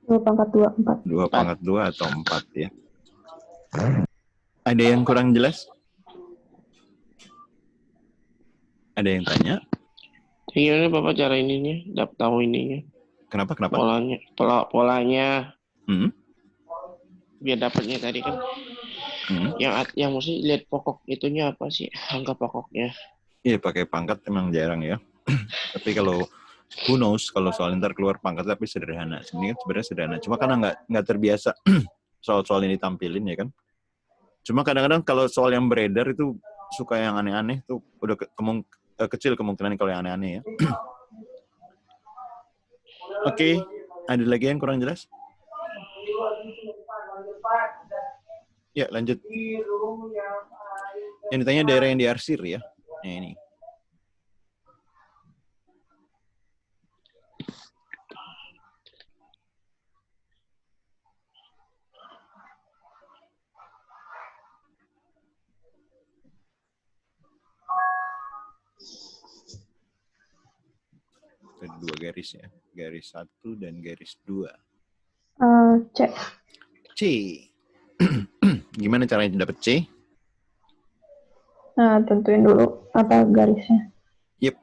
2 pangkat 2, 4. 2 pangkat 2 atau 4 ya. Ada yang kurang jelas? Ada yang tanya? Gimana Bapak cara ininya? Tahu ininya? Kenapa? Polanya. Biar dapatnya tadi kan. Yang mesti lihat pokok itunya apa sih? Angka pokoknya. Iya, pakai pangkat emang jarang ya. Tapi kalau who knows kalau soal ntar keluar pangkat tapi sederhana. Sebenarnya sederhana. Cuma karena nggak terbiasa soal-soal ini tampilin ya kan. Cuma kadang-kadang kalau soal yang beredar itu suka yang aneh-aneh tuh udah kecil kemungkinan kalau yang aneh-aneh ya. Oke, ada lagi yang kurang jelas? Ya, lanjut. Yang ditanya daerah yang diarsir ya. Nah, ini. Ada 2 garis ya. Garis 1 dan garis 2. C. C. Gimana caranya dapat C? Nah, tentuin dulu apa garisnya. Yep.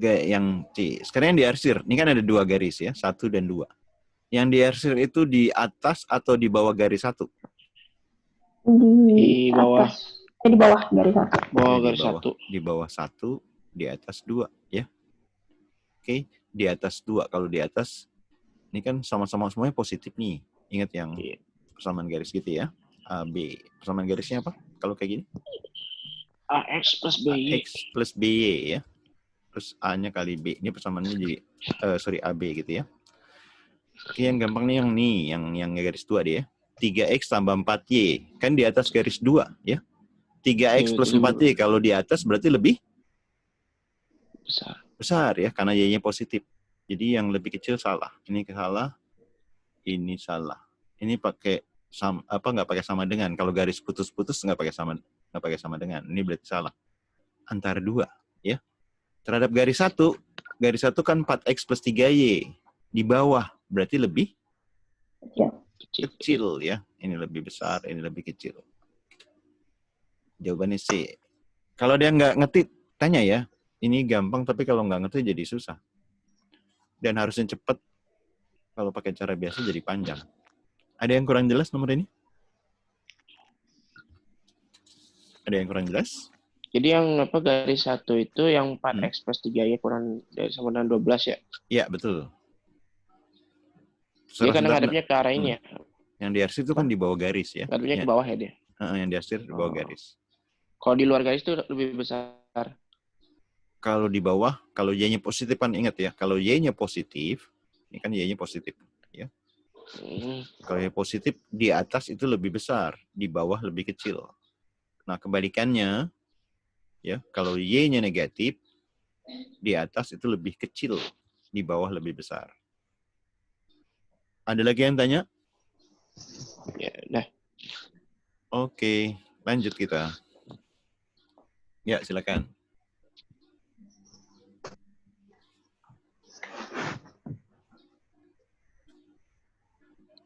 Yang C. Sekarang yang diarsir. Ini kan ada 2 garis ya. 1 dan 2. Yang diarsir itu di atas atau di bawah garis 1? Di bawah. Di bawah garis 1. Bawah garis 1. Di bawah 1, di atas 2 ya. Oke, di atas 2. Kalau di atas, ini kan sama-sama semuanya positif nih. Ingat yang persamaan garis gitu ya. AB. Persamaan garisnya apa? Kalau kayak gini? AX plus BY. AX plus BY ya. Terus A-nya kali B. Ini persamaannya jadi, AB gitu ya. Oke, yang gampang nih yang garis 2 deh ya. 3X tambah 4Y. Kan di atas garis 2 ya. 3X plus 4Y. Kalau di atas berarti lebih? Besar ya, karena Y-nya positif. Jadi yang lebih kecil salah. Ini salah. Ini salah. Ini pakai nggak pakai sama dengan. Kalau garis putus-putus nggak pakai sama dengan. Ini berarti salah. Antara 2 ya. Terhadap garis 1 kan 4X plus 3Y. Di bawah berarti lebih kecil ya. Ini lebih besar, ini lebih kecil. Jawabannya C. Kalau dia nggak ngerti, tanya ya. Ini gampang, tapi kalau nggak ngerti jadi susah. Dan harusnya cepat. Kalau pakai cara biasa jadi panjang. Ada yang kurang jelas nomor ini? Ada yang kurang jelas? Jadi yang garis 1 itu yang 4X plus 3Y kurang sama dengan 12 ya? Iya, betul. Dia kan ngadepnya ke arah ini ya? Yang diarsir itu kan di bawah garis ya? Ngadepnya ke bawah ya dia? Yang diarsir di bawah garis. Kalau di luar garis itu lebih besar? Kalau di bawah, kalau Y-nya positif kan ingat ya, kalau Y-nya positif, ini kan Y-nya positif, ya. Kalau Y positif, di atas itu lebih besar, di bawah lebih kecil. Nah, kebalikannya, ya, kalau Y-nya negatif, di atas itu lebih kecil, di bawah lebih besar. Ada lagi yang tanya? Ya, udah. Oke, lanjut kita. Ya, silakan.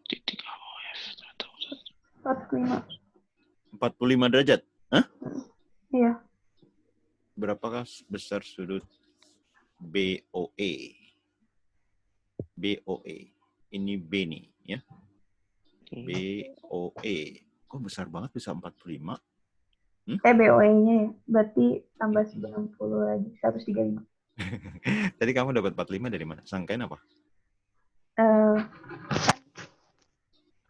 Titik AOF. 45. 45 derajat. Hah? Iya. Berapakah besar sudut BOE? BOE. Ini B nih, ya. BOE. Kok besar banget bisa 45? BOE-nya ya. Berarti tambah 90 lagi. 135. Tadi kamu dapat 45 dari mana? Sangkain apa?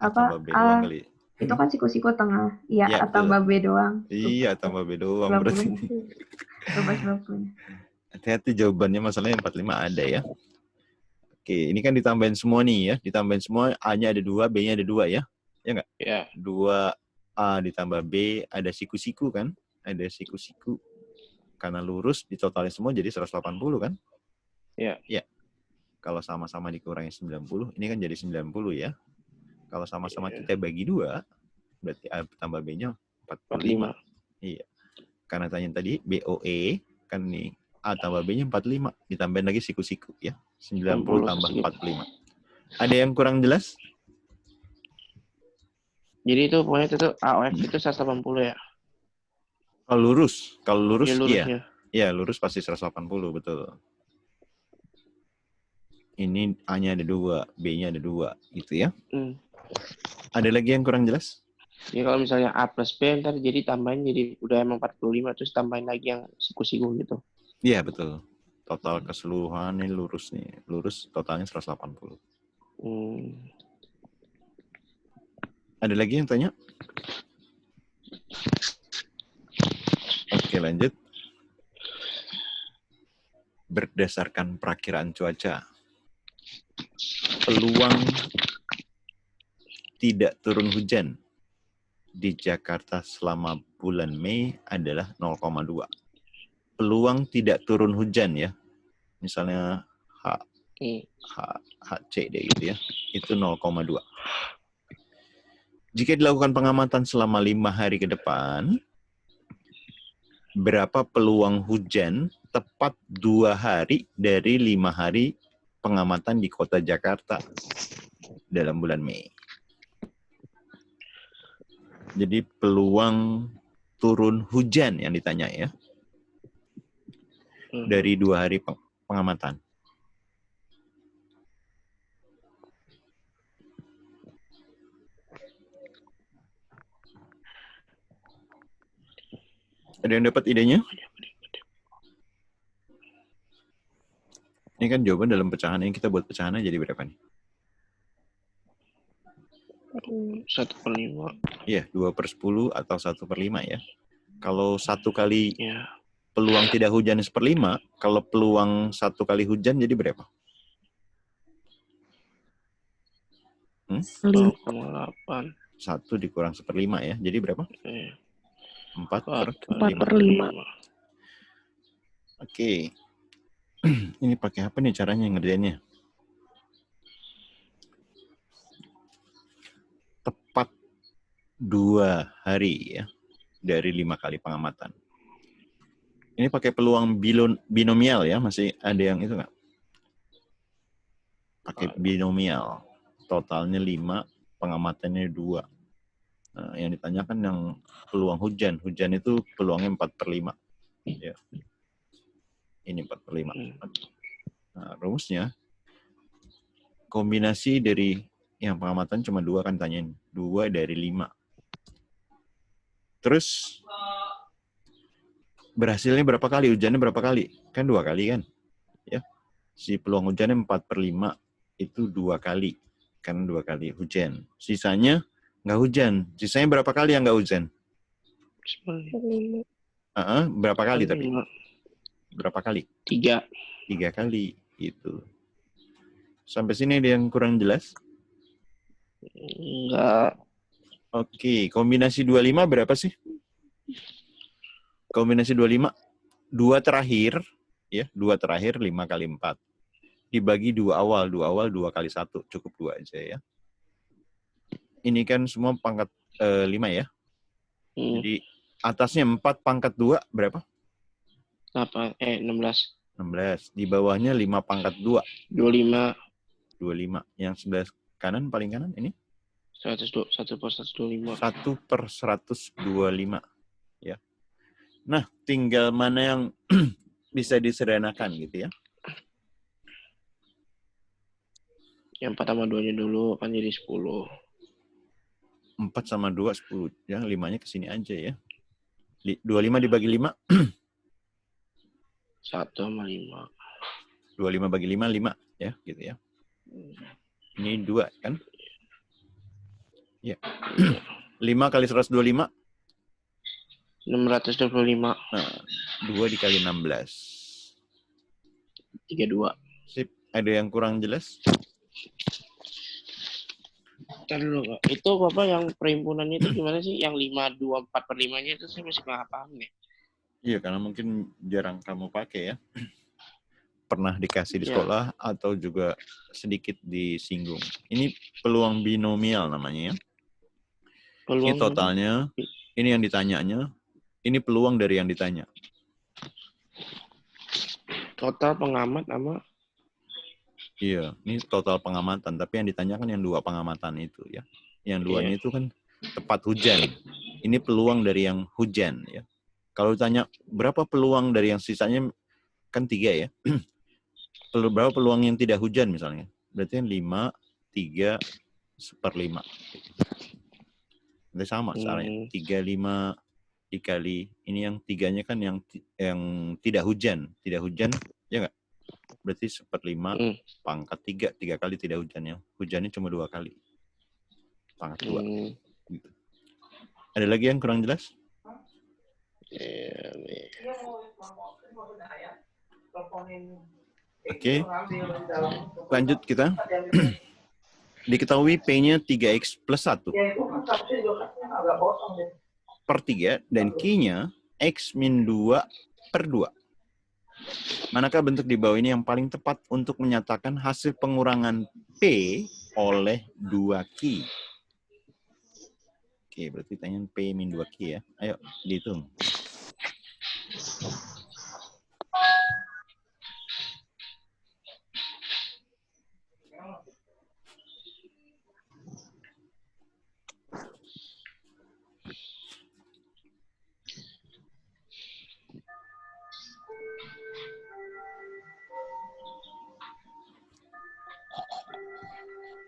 Tambah B doang kali. Itu kan siku-siku tengah. Iya, Ya, tambah B doang. Iya, tambah B doang berarti. 90. Hati-hati jawabannya, masalahnya 45 ada ya. Oke, ini kan ditambahin semua nih ya. Ditambahin semua, A-nya ada 2, B-nya ada 2 ya. Ya nggak? Ya. 2A ditambah B, ada siku-siku kan? Ada siku-siku. Karena lurus, ditotalin semua jadi 180 kan? Ya. Ya. Kalau sama-sama dikurangi 90, ini kan jadi 90 ya. Kalau sama-sama kita bagi 2, berarti A tambah B-nya 45. Iya. Karena tanya tadi, BOE, kan nih, A tambah B-nya 45. Ditambahin lagi siku-siku ya. 90 tambah 45. Ada yang kurang jelas? Jadi itu pokoknya itu AOF itu 180 ya? Kalau lurus Ya, lurus, iya. ya. Iya, lurus pasti 180, betul. Ini A-nya ada 2, B-nya ada 2, gitu ya. Ada lagi yang kurang jelas? Ya kalau misalnya A plus B ntar jadi tambahin jadi udah emang 45 terus tambahin lagi yang siku-siku gitu. Iya, betul. Total keseluruhan ini lurus nih. Lurus totalnya 180. Ada lagi yang tanya? Oke, lanjut. Berdasarkan perakiraan cuaca, peluang tidak turun hujan di Jakarta selama bulan Mei adalah 0,2. Peluang tidak turun hujan ya, misalnya HC deh gitu ya, itu 0,2. Jika dilakukan pengamatan selama 5 hari ke depan, berapa peluang hujan tepat 2 hari dari 5 hari pengamatan di kota Jakarta dalam bulan Mei? Jadi peluang turun hujan yang ditanya ya. Dari 2 hari pengamatan. Ada yang dapat idenya? Ini kan jawaban dalam pecahan, yang kita buat pecahannya jadi berapa nih? 1/5. Iya, 2/10 atau 1/5 ya. Kalau 1 kali peluang tidak hujan 1/5, kalau peluang 1 kali hujan jadi berapa? 0,8. 1 dikurang 1/5 ya, jadi berapa? 4/5. Oke. Ini pakai apa nih caranya ngerjainnya? Tepat 2 hari ya, dari 5 kali pengamatan. Ini pakai peluang binomial ya, masih ada yang itu nggak? Pakai binomial. Totalnya 5, pengamatannya 2. Nah, yang ditanyakan yang peluang hujan. Hujan itu peluangnya 4/5. Ya. Ini 4/5. Nah, rumusnya, kombinasi dari yang pengamatan cuma 2 kan tanyain. 2 dari 5. Terus, berhasilnya berapa kali? Hujannya berapa kali? Kan 2 kali kan? Ya. Si peluang hujannya 4/5 itu 2 kali. Karena 2 kali hujan. Sisanya nggak hujan. Sisanya berapa kali yang nggak hujan? 5. Berapa kali tapi? Berapa kali? 3. 3 kali. Gitu. Sampai sini ada yang kurang jelas? Enggak. Oke, kombinasi 25 berapa sih? Kombinasi 25, 2 terakhir, ya, 2 terakhir 5 kali 4. Dibagi 2 awal 2 kali 1, cukup 2 aja ya. Ini kan semua pangkat 5 ya. Jadi atasnya 4 pangkat 2 berapa? 16. 16. Di bawahnya 5 pangkat 2. 25. 25. Yang sebelah kanan, paling kanan ini? 1/125. 1/125. Ya. Nah, tinggal mana yang bisa disederhanakan gitu ya. Yang 4 sama 2-nya dulu kan jadi 10. 4 sama 2, 10. Ya, 5-nya ke sini aja ya. 25 dibagi 5. 1 sama 5. 25 bagi 5, 5. Ya, gitu ya. Ini 2 kan? Ya. 5 kali 125. 625. Nah, 2 dikali 16. 32. Sip. Ada yang kurang jelas? Ntar dulu, Kak. Itu apa yang perhimpunannya itu gimana sih? Yang 5, 2, 4/5-nya itu saya masih nggak paham nih. Iya, karena mungkin jarang kamu pakai ya. Pernah dikasih di Iya. sekolah atau juga sedikit disinggung. Ini peluang binomial namanya ya. Ini Peluang totalnya, ini yang ditanyanya, ini peluang dari yang ditanya. total pengamat sama Iya, ini total pengamatan. Tapi yang ditanyakan yang 2 pengamatan itu ya. Yang 2-nya itu kan tepat hujan. Ini peluang dari yang hujan ya. Kalau ditanya berapa peluang dari yang sisanya, kan 3 ya. Berapa peluang yang tidak hujan misalnya? Berarti 5, 3, 1/5. Itu sama caranya. 3, 5 dikali, ini yang 3-nya kan yang tidak hujan. Tidak hujan, ya nggak? Berarti 1/5 pangkat 3. 3 kali tidak hujannya. Hujannya cuma 2 kali. Pangkat 2. Gitu. Ada lagi yang kurang jelas? Oke. Lanjut kita. Diketahui P-nya 3X plus 1 per 3 dan Q-nya X min 2 per 2. Manakah bentuk di bawah ini yang paling tepat untuk menyatakan hasil pengurangan P oleh 2Q? Oke, berarti tanya P min 2Q ya. Ayo, dihitung.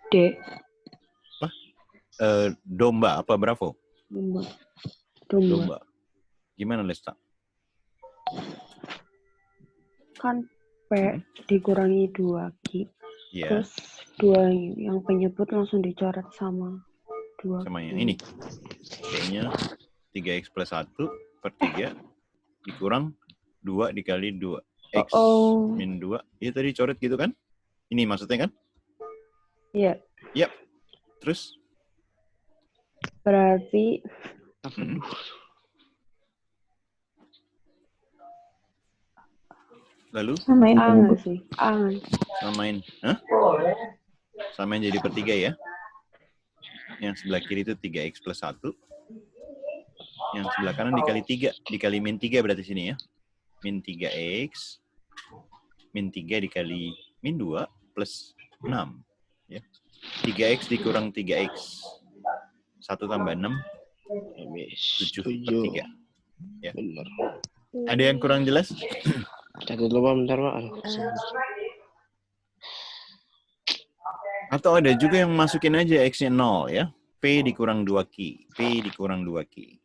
D. Apa? Domba apa Bravo? Domba. Gimana Lesta? Kan P dikurangi 2Q. Iya. Terus 2 yang penyebut langsung dicoret sama 2. Sama yang ini. P-nya 3X plus 1 per 3 dikurang 2 dikali 2. X min 2. Itu tadi coret gitu kan? Ini maksudnya kan? Iya. Yap. Terus? Berarti Lalu? Samain A sih. A. Samain. Hah? Samain jadi per 3 ya. Yang sebelah kiri itu 3X plus 1. Yang sebelah kanan dikali 3. Dikali min 3 berarti sini ya. Min 3X. Min 3 dikali min 2 plus 6. Ya. 3X dikurang 3X. 1 tambah 6. 7 per 3. Ya. Benar. Ada yang kurang jelas? Catat dulu, Pak. Bentar, Pak. Atau ada juga yang masukin aja X-nya 0 ya. P dikurang 2Q. P dikurang 2Q.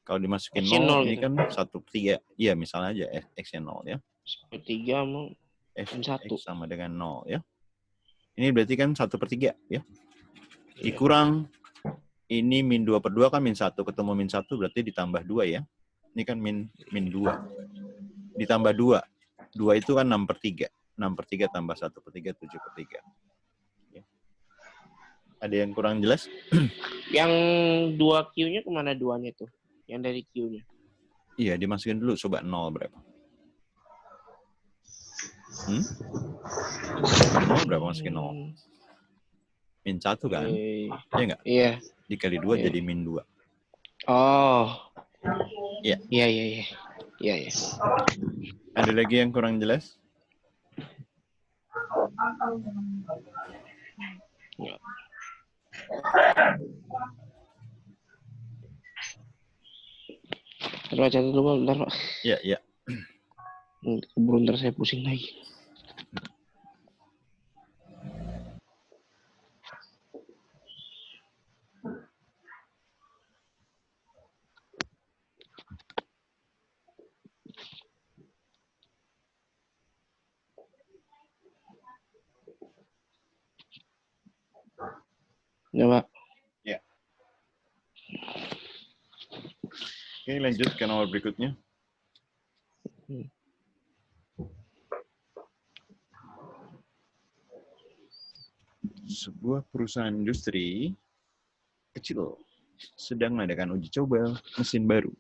Kalau dimasukin 0, ini kan 1/3. Iya, misalnya aja X-nya 0 ya. 1/3 mau X 1 sama dengan 0 ya. Ini berarti kan 1/3 ya. Dikurang, ini min 2 per 2 kan min 1. Ketemu min 1 berarti ditambah 2 ya. Ini kan min 2. Ditambah 2. 2 itu kan 6/3. 6/3 tambah 1/3, 7/3. Ya. Ada yang kurang jelas? Yang 2 Q-nya kemana duanya tuh? Yang dari Q-nya. Iya, dimasukin dulu. Coba 0 berapa? 0 berapa masukin 0? Min 1 kan? Iya nggak? Iya. Dikali 2 Iya. jadi min 2. Oh. Iya. Iya. Ada lagi yang kurang jelas? Ya. Terus aja dulu Pak, bentar Pak. Iya. Keburu ntar saya pusing lagi. Ya Pak. Ya. Oke, lanjut ke nomor berikutnya. Sebuah perusahaan industri kecil sedang mengadakan uji coba mesin baru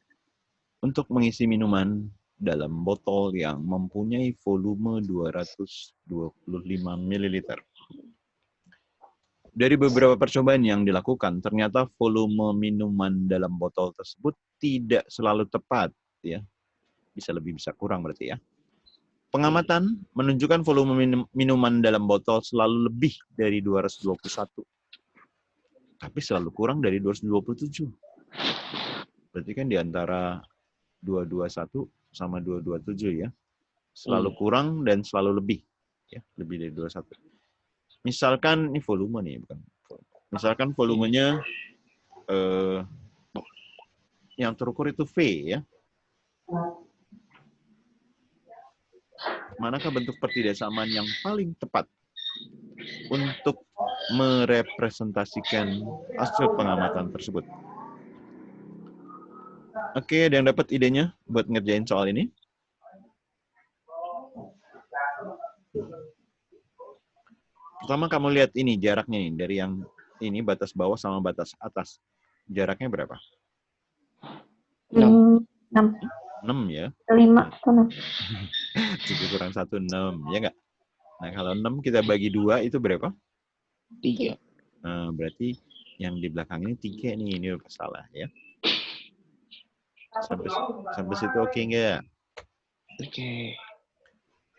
untuk mengisi minuman dalam botol yang mempunyai volume 225 ml. Dari beberapa percobaan yang dilakukan, ternyata volume minuman dalam botol tersebut tidak selalu tepat, ya. Bisa lebih, bisa kurang berarti ya. Pengamatan menunjukkan volume minuman dalam botol selalu lebih dari 221. Tapi selalu kurang dari 227. Berarti kan di antara 221 sama 227 ya. Selalu kurang dan selalu lebih. Ya, lebih dari 21. Misalkan, ini volume nih, bukan. Misalkan volumenya yang terukur itu V ya. Manakah bentuk pertidaksamaan yang paling tepat untuk merepresentasikan hasil pengamatan tersebut? Oke, ada yang dapat idenya buat ngerjain soal ini? Pertama kamu lihat ini jaraknya nih, dari yang ini batas bawah sama batas atas. Jaraknya berapa? 6. 6 ya. 5 atau 6. 7 kurang 1, 6. Ya nggak? Nah, kalau 6 kita bagi 2 itu berapa? 3. Nah, berarti yang di belakang ini 3 nih. Ini udah salah ya. Sampai situ oke nggak? Oke.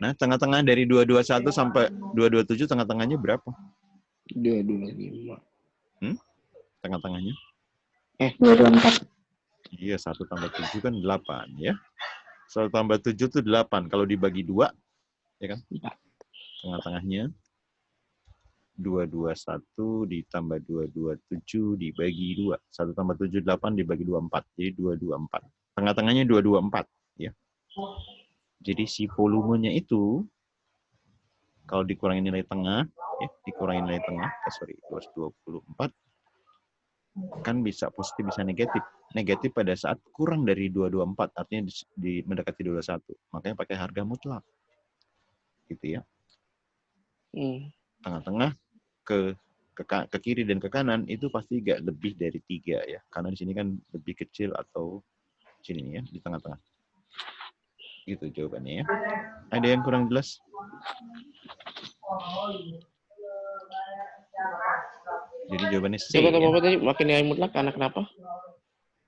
Nah, tengah-tengah dari 221 sampai 227, tengah-tengahnya berapa? 225. Tengah-tengahnya? 224. Iya, 1 tambah 7 kan 8 ya. 1 tambah 7 itu 8. Kalau dibagi 2, ya kan? Tengah-tengahnya 221 ditambah 227 dibagi 2. 1 tambah 7, 8 dibagi 24. Jadi 224. Tengah-tengahnya 224 ya. Jadi si volumenya itu kalau dikurangi nilai tengah, ya, dikurangi nilai tengah, 224, kan bisa positif, bisa negatif. Negatif pada saat kurang dari 224, artinya di mendekati 221. Makanya pakai harga mutlak. Gitu ya. Tengah-tengah ke kiri dan ke kanan itu pasti nggak lebih dari 3 ya. Karena di sini kan lebih kecil atau sini ya, di tengah-tengah. Gitu jawabannya ya. Ada yang kurang jelas? Jadi jawabannya C. Coba ya. tadi makin nilai mutlak karena kenapa?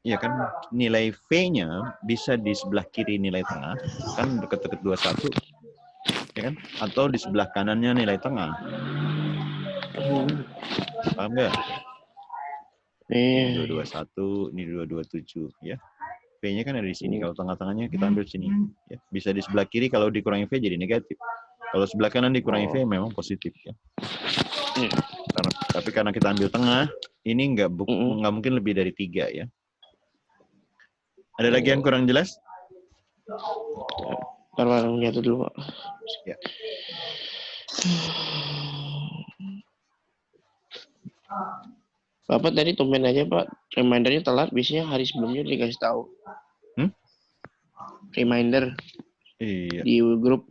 Ya kan nilai V-nya bisa di sebelah kiri nilai tengah, kan dekat-dekat 21. Ya kan? Atau di sebelah kanannya nilai tengah. Paham nggak? Ini 221, ini 227 ya. V-nya kan ada di sini. Kalau tengah-tengahnya kita ambil sini. Ya. Bisa di sebelah kiri, kalau dikurangi V jadi negatif. Kalau sebelah kanan dikurangi V memang positif ya. Tapi karena kita ambil tengah, ini nggak mungkin lebih dari 3 ya. Ada lagi yang kurang jelas? Karena nyatu dulu Pak. Ya. Bapak tadi tumben aja Pak, remindernya telat, biasanya hari sebelumnya dikasih tahu. Reminder Iya. di grup.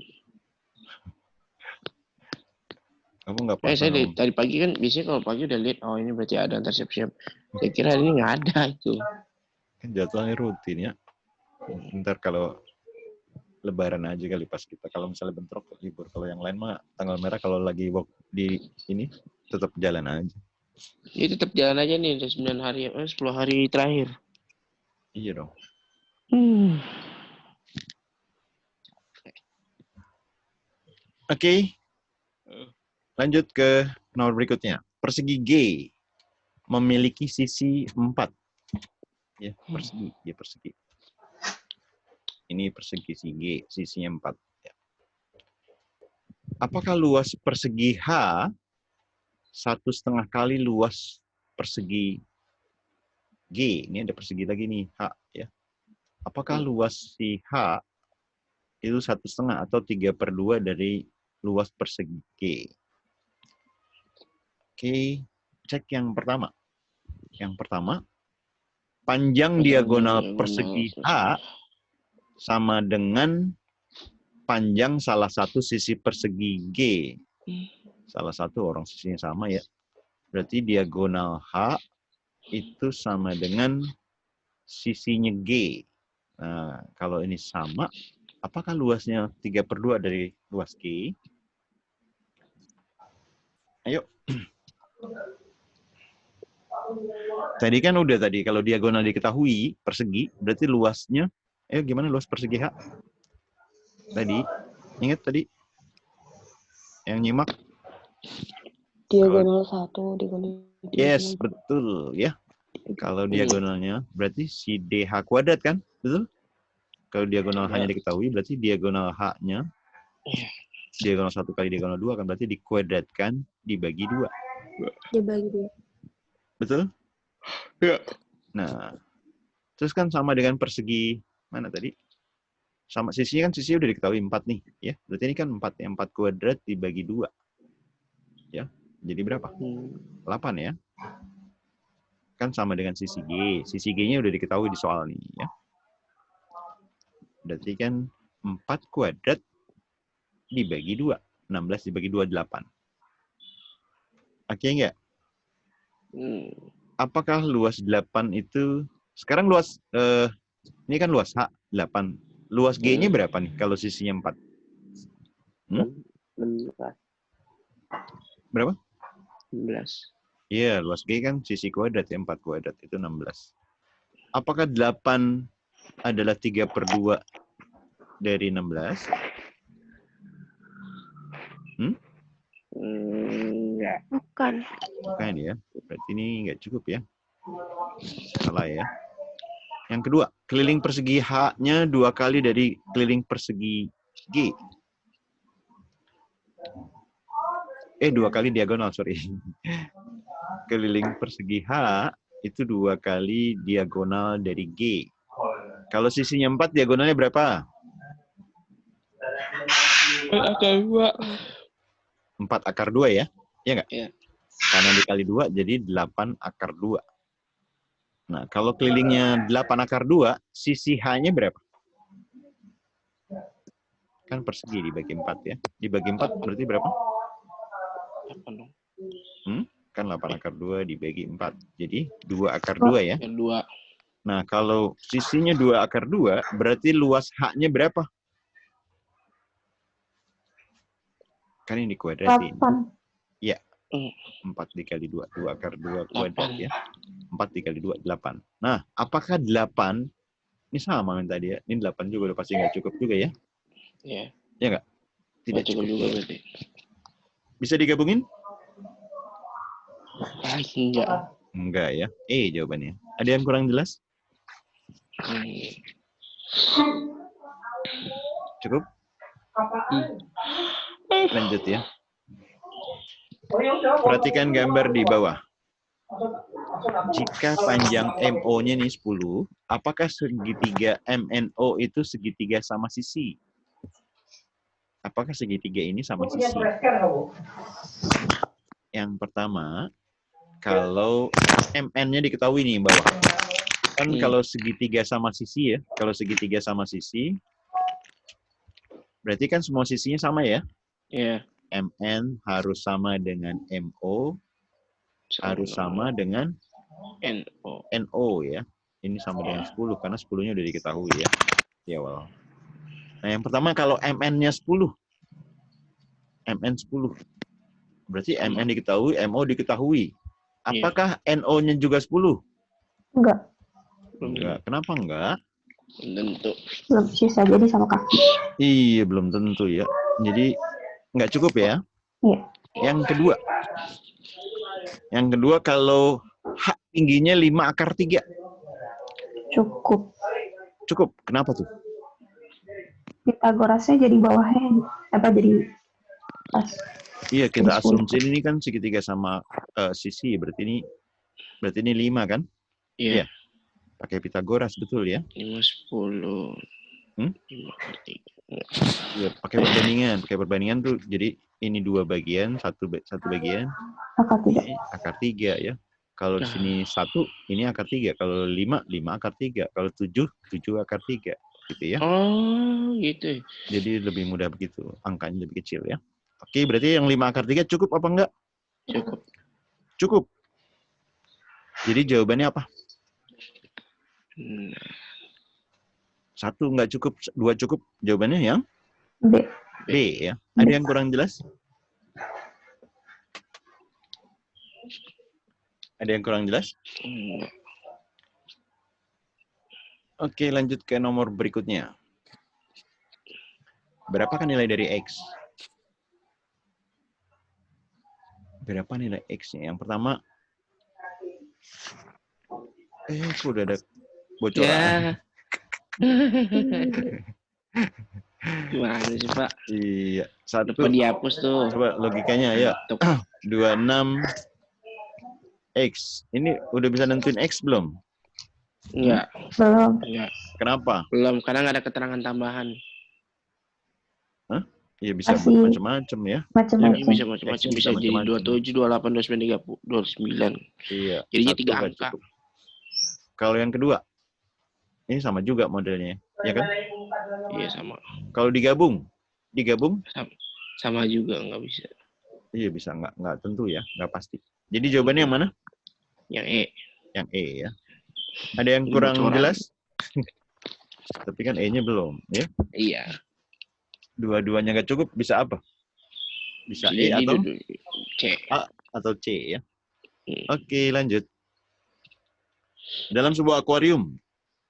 Kamu nggak pasang. Saya dari pagi kan biasanya kalau pagi udah lihat, oh ini berarti ada antar siap-siap. Saya kira ini nggak ada itu. Kan jadwalnya rutin ya. Ntar kalau Lebaran aja kali pas kita. Kalau misalnya bentrok libur. Kalau yang lain mah tanggal merah kalau lagi work di ini tetap jalan aja. Ini tetap jalan aja nih, udah 9 hari, 10 hari terakhir. Iya dong. Oke. Lanjut ke nomor berikutnya. Persegi G memiliki sisi 4. Ya, persegi. Ya, persegi. Ini persegi si G, sisinya 4. Ya. Apakah luas persegi H 1,5 kali luas persegi G? Ini ada persegi lagi nih, H. Ya. Apakah luas si H itu 1,5 atau 3/2 dari luas persegi G? Oke, cek yang pertama. Yang pertama, panjang diagonal persegi H sama dengan panjang salah satu sisi persegi G. Salah satu orang sisinya sama ya. Berarti diagonal H itu sama dengan sisinya G. Nah, kalau ini sama, apakah luasnya 3/2 dari luas G? Ayo. Tadi kan udah tadi, kalau diagonal diketahui, persegi, berarti luasnya, gimana luas persegi H? Tadi, ingat tadi? Yang nyimak? Diagonal 1, diagonal 2. Yes, betul ya. Kalau diagonalnya, berarti si DH kuadrat kan? Betul? Kalau diagonal hanya diketahui, berarti diagonal H-nya, diagonal 1 kali diagonal 2, kan berarti dikuadratkan dibagi 2. Dibagi 2. Betul? Ya. Nah, terus kan sama dengan persegi mana tadi? Sama sisinya kan sisinya udah diketahui 4 nih, ya. Berarti ini kan 4 ya, 4 kuadrat dibagi 2. Ya. Jadi berapa? 8 ya. Kan sama dengan sisi G. Sisi G-nya udah diketahui di soal nih, ya. Berarti kan 4 kuadrat dibagi 2. 16 dibagi 2, 8. Oke enggak? Apakah luas 8 itu sekarang luas ini kan luas H 8. Luas G-nya berapa nih kalau sisinya 4? 16. Berapa? 16. Iya, luas G kan sisi kuadrat ya, 4 kuadrat itu 16. Apakah 8 adalah 3/2 dari 16? Enggak. Bukan. Bukan ya. Berarti ini nggak cukup ya. Salah ya. Yang kedua, keliling persegi H-nya 2 kali dari keliling persegi G. 2 kali diagonal, sorry. Keliling persegi H itu 2 kali diagonal dari G. Kalau sisinya 4, diagonalnya berapa? 4 akar 2 ya? Iya nggak? Iya. Karena dikali 2, jadi 8 akar 2. Nah, kalau kelilingnya 8 akar 2, sisi H-nya berapa? Kan persegi dibagi 4 ya. Dibagi 4 berarti berapa? 8 dong. Kan 8 akar 2 dibagi 4. Jadi 2 akar 2 ya. 2. Nah, kalau sisinya 2 akar 2, berarti luas H-nya berapa? Kan ini dikuadratin. 8. Iya. 4 dikali 2. 2 akar 2 kuadrat ya. 4 dikali 2, 8. Nah, apakah 8, ini sama yang tadi ya. Ini 8 juga udah pasti nggak cukup juga ya. Iya. Ya nggak? Tidak cukup juga berarti. Bisa digabungin? Enggak. Enggak ya. Jawabannya. Ada yang kurang jelas? Cukup? Lanjut ya. Perhatikan gambar di bawah. Jika panjang MO-nya nih 10, apakah segitiga MNO itu segitiga sama sisi? Apakah segitiga ini sama sisi? Yang pertama, kalau MN-nya diketahui nih bawah. Kan kalau segitiga sama sisi ya, kalau segitiga sama sisi, berarti kan semua sisinya sama ya? Iya. MN harus sama dengan MO, harus sama dengan NO. NO ya. Ini sama dengan 10 karena 10-nya udah diketahui ya. Di awal. Nah, yang pertama kalau MN-nya 10. MN 10. Berarti Sama. MN diketahui, MO diketahui. Iya. Apakah NO-nya juga 10? Enggak. Enggak. Kenapa enggak? Belum tentu. Belum bisa jadi sama kaki. Iya, belum tentu ya. Jadi enggak cukup ya. Iya. Yang kedua. Yang kedua kalau H tingginya 5 akar 3. Cukup. Cukup. Kenapa tuh? Pitagorasnya jadi bawahnya jadi pas. Iya, kita Jadi 10. asumsiin ini kan segitiga sama sisi. Berarti ini 5 kan? Iya. Pakai Pitagoras betul ya? 5, 10. 5 per 3. Ya, pakai perbandingan tuh. Jadi ini 2 bagian, satu bagian. Akar 3. Ini akar 3 ya. Kalau di sini 1, ini akar 3. Kalau 5 akar 3. Kalau 7 akar 3. Gitu ya. Oh, gitu. Jadi lebih mudah begitu. Angkanya lebih kecil ya. Oke, berarti yang 5 akar 3 cukup apa enggak? Cukup. Cukup. Jadi jawabannya apa? 1 1 enggak cukup, 2 cukup. Jawabannya yang B. B ya. Ada yang kurang jelas? Ada yang kurang jelas? Enggak. Oke, lanjut ke nomor berikutnya. Berapakah nilai dari X? Berapa nilai X-nya? Yang pertama, kok udah ada bocoran? Ya. Gimana sih, Pak? Iya. Lupa 1. dihapus tuh. Coba logikanya ya. 26 X. Ini udah bisa nentuin X belum? Enggak. Belum. Enggak. Kenapa? Belum, karena nggak ada keterangan tambahan. Iya bisa Masih macam-macam ya. macam-macam. Ini bisa macam-macam, X-nya bisa bisa jadi macam-macam. 27, 28, 29, 30, 29. Iya. Jadinya 1 3 nggak angka. cukup. Kalau yang kedua, ini sama juga modelnya, ya kan? Iya, sama. Kalau digabung, Sama juga, nggak bisa. iya bisa nggak tentu ya, nggak pasti. Jadi jawabannya yang mana? Yang E. Yang E ya. Ada yang Ini kurang bocoran. jelas? Tapi kan E-nya belum, ya. Iya. Dua-duanya nggak cukup, bisa apa? Bisa E Jadi atau C. A atau C ya. Hmm. Oke, lanjut. Dalam sebuah akuarium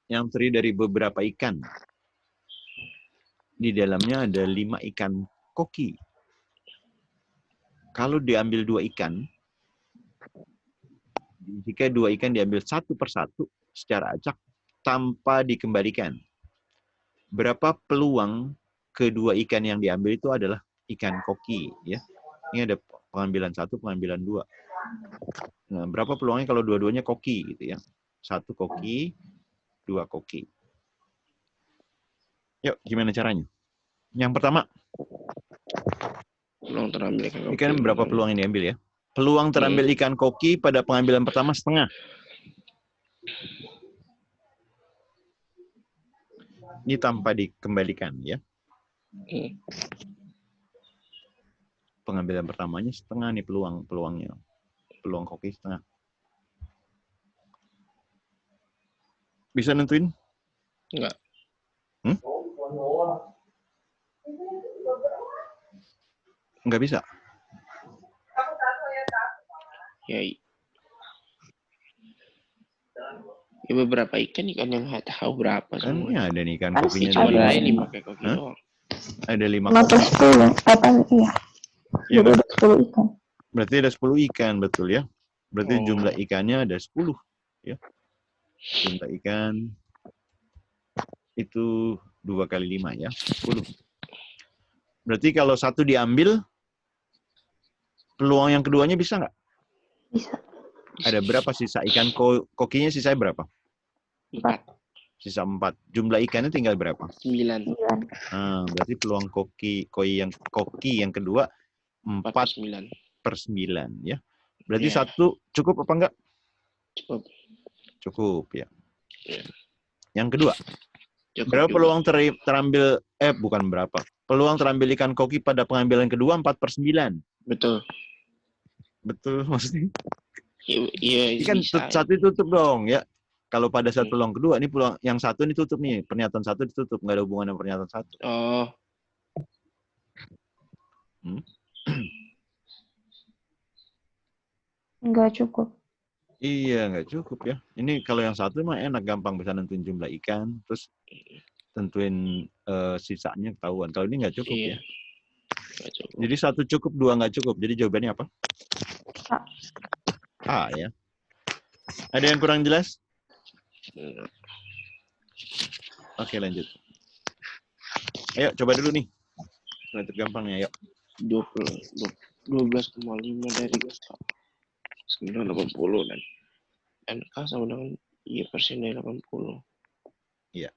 yang terdiri dari beberapa ikan, di dalamnya ada 5 ikan koki. Kalau diambil 2 ikan, jika 2 ikan diambil satu persatu secara acak tanpa dikembalikan, berapa peluang kedua ikan yang diambil itu adalah ikan koki? Ya, ini ada pengambilan 1, pengambilan 2. Nah, berapa peluangnya kalau dua-duanya koki gitu ya? 1 koki, 2 koki. Yuk, gimana caranya? Yang pertama, Peluang terambil ikan koki. ikan berapa peluang yang diambil ya? Peluang terambil ikan koki pada pengambilan pertama setengah. Ini tanpa dikembalikan ya. Pengambilan pertamanya setengah nih peluangnya. Peluang koki setengah. Bisa nentuin? Enggak. Nggak bisa. Ya beberapa ikan yang nggak tahu berapa Kan semua. ada nih ikan Kan kokinya. sih, Cuma ada. lain dipakai koki doang. Ada 5 5 per koki. 10. Apa? Iya. Ya, Jadi kan? ada 10 ikan. Berarti ada 10 ikan, betul ya? Berarti jumlah ikannya ada 10. Ya. Jumlah ikan itu 2 kali 5 ya, 10. Berarti kalau 1 diambil, peluang yang keduanya bisa nggak? Bisa. Ada berapa sisa ikan kokinya, sisanya berapa? 4. Sisa 4. Jumlah ikannya tinggal berapa? 9. Nah, berarti peluang koki yang kedua 4/9 ya. Berarti 1 cukup apa enggak? Cukup. Cukup ya. Ya. Yang kedua, Cukup berapa juga. peluang terambil bukan berapa. Peluang terambil ikan koki pada pengambilan kedua 4/9. Betul. Betul maksudnya. Iya, Ini kan bisa. satu ditutup dong ya. Kalau pada saat peluang kedua, ini peluang yang satu ini tutup nih. Pernyataan satu ditutup, nggak ada hubungan dengan pernyataan satu. Oh. Nggak cukup. Iya, nggak cukup ya. Ini kalau yang satu mah enak, gampang bisa nentuin jumlah ikan, terus tentuin sisanya ketahuan. Kalau ini nggak cukup Iya. ya. Nggak cukup. Jadi 1 cukup, 2 nggak cukup. Jadi jawabannya apa? A. A ya. Ada yang kurang jelas? Oke, lanjut. Ayo, coba dulu nih. Relatif gampangnya, ayo. 12,5 dari 980 dan NK sama dengan Y persen dari 80. Iya.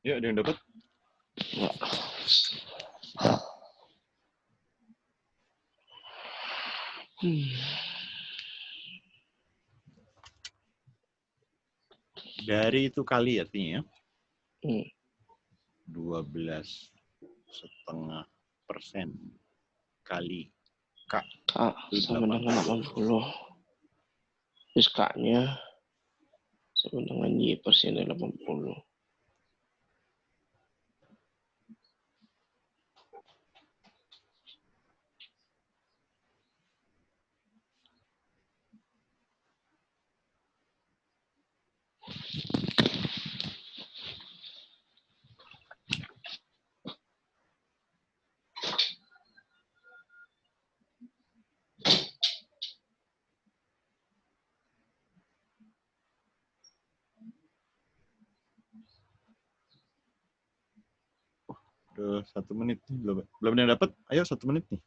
Yuk, ada yang dapat? Enggak. Dari itu kali artinya ya. 12,5% kali K. K sama dengan 80. Terus K-nya sama dengan Y persen dari 80. Udah 1 menit nih. Belum ada yang dapat? Ayo 1 menit nih.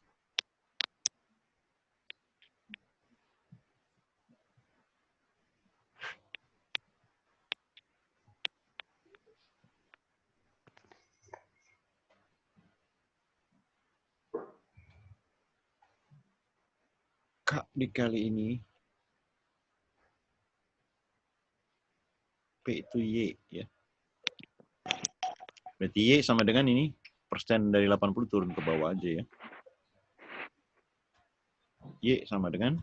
K dikali ini P itu Y ya. Berarti Y sama dengan ini persen dari 80 turun ke bawah aja ya. Y sama dengan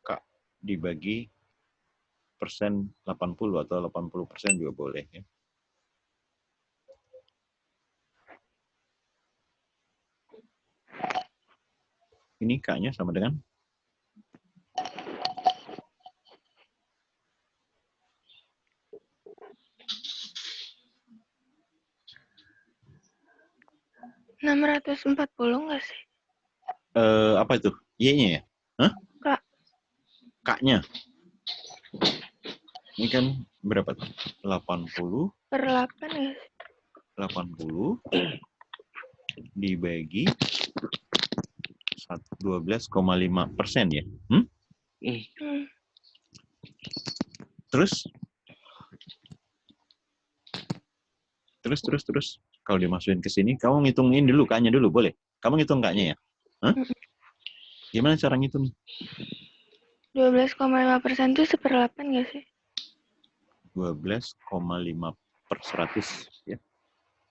K dibagi persen 80 atau 80% juga boleh ya. Ini K-nya sama dengan 640 nggak sih? apa itu? Y-nya ya? Hah? Kak. K-nya. Ini kan berapa tuh? 80 Per 8 nggak sih? 80 dibagi 12,5% ya. Terus. Kalau dimasukin ke sini, kamu ngitungin dulu K-nya dulu, boleh? Kamu ngitung K-nya ya? Hah? Gimana cara ngitung? 12,5% itu 1/8 nggak sih? 12,5 per 100 ya.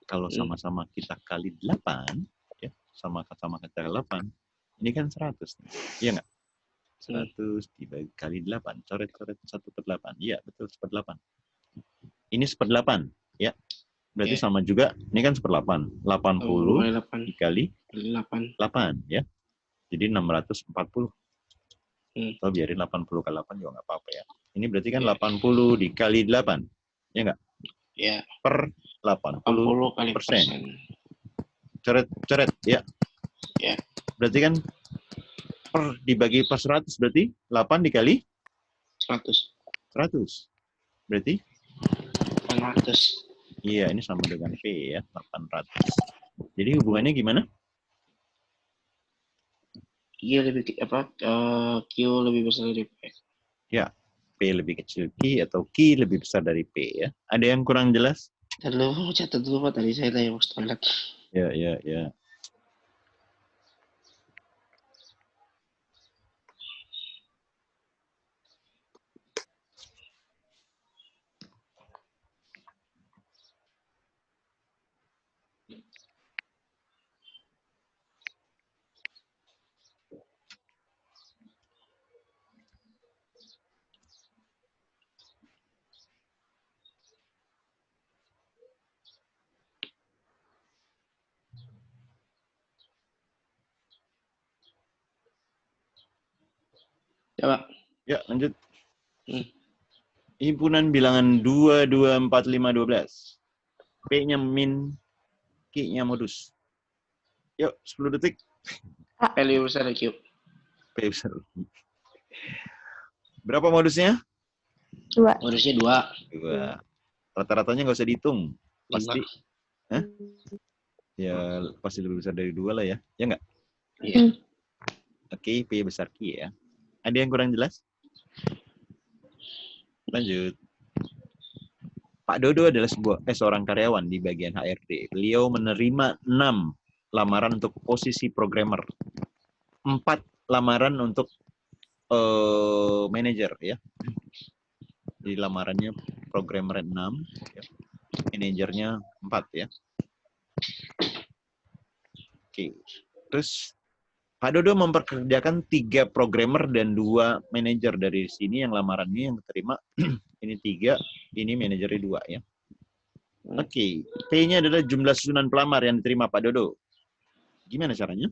Kalau sama-sama kita kali 8 ya, sama-sama kita kali 8, ini kan 100. Iya nggak? 100 dibagi kali 8, coret-coret 1/8. Iya, betul 1/8. Ini 1/8 ya. Berarti sama juga, ini kan 1/8. 80 dikali 8 ya. Jadi 640. Atau biarin 80 kali 8 juga nggak apa-apa ya. Ini berarti kan 80 dikali 8. Ya nggak? Ya. Per 80 kali persen. Coret. Ya. Ya. Berarti kan dibagi per 100 berarti 8 dikali 100. Berarti 800. Iya, ini sama dengan P ya, 800. Jadi hubungannya gimana? Q lebih besar dari P. Ya, P lebih kecil Q atau Q lebih besar dari P ya. Ada yang kurang jelas? Catat dulu Pak, tadi saya tanya waktu toilet. Ya. Ya Pak. Ya, lanjut. Himpunan bilangan 2, 2, 4, 5, 12. P-nya min, Q-nya modus. Yuk, 10 detik. P lebih besar dari Q. P besar. Berapa modusnya? 2. Modusnya 2. 2. Rata-ratanya nggak usah dihitung. 5. Pasti. Hah? Ya, pasti lebih besar dari 2 lah ya. Ya nggak? Iya. Oke, P besar Q ya. Ada yang kurang jelas? Lanjut. Pak Dodo adalah seorang karyawan di bagian HRD. Beliau menerima 6 lamaran untuk posisi programmer. 4 lamaran untuk manajer ya. Jadi lamarannya programmer 6, ya. Manajernya 4 ya. Oke. Terus Pak Dodo memperkerjakan 3 programmer dan 2 manajer. Dari sini yang lamarannya yang diterima ini 3, ini manajernya 2 ya. Oke, P-nya adalah jumlah susunan pelamar yang diterima Pak Dodo. Gimana caranya?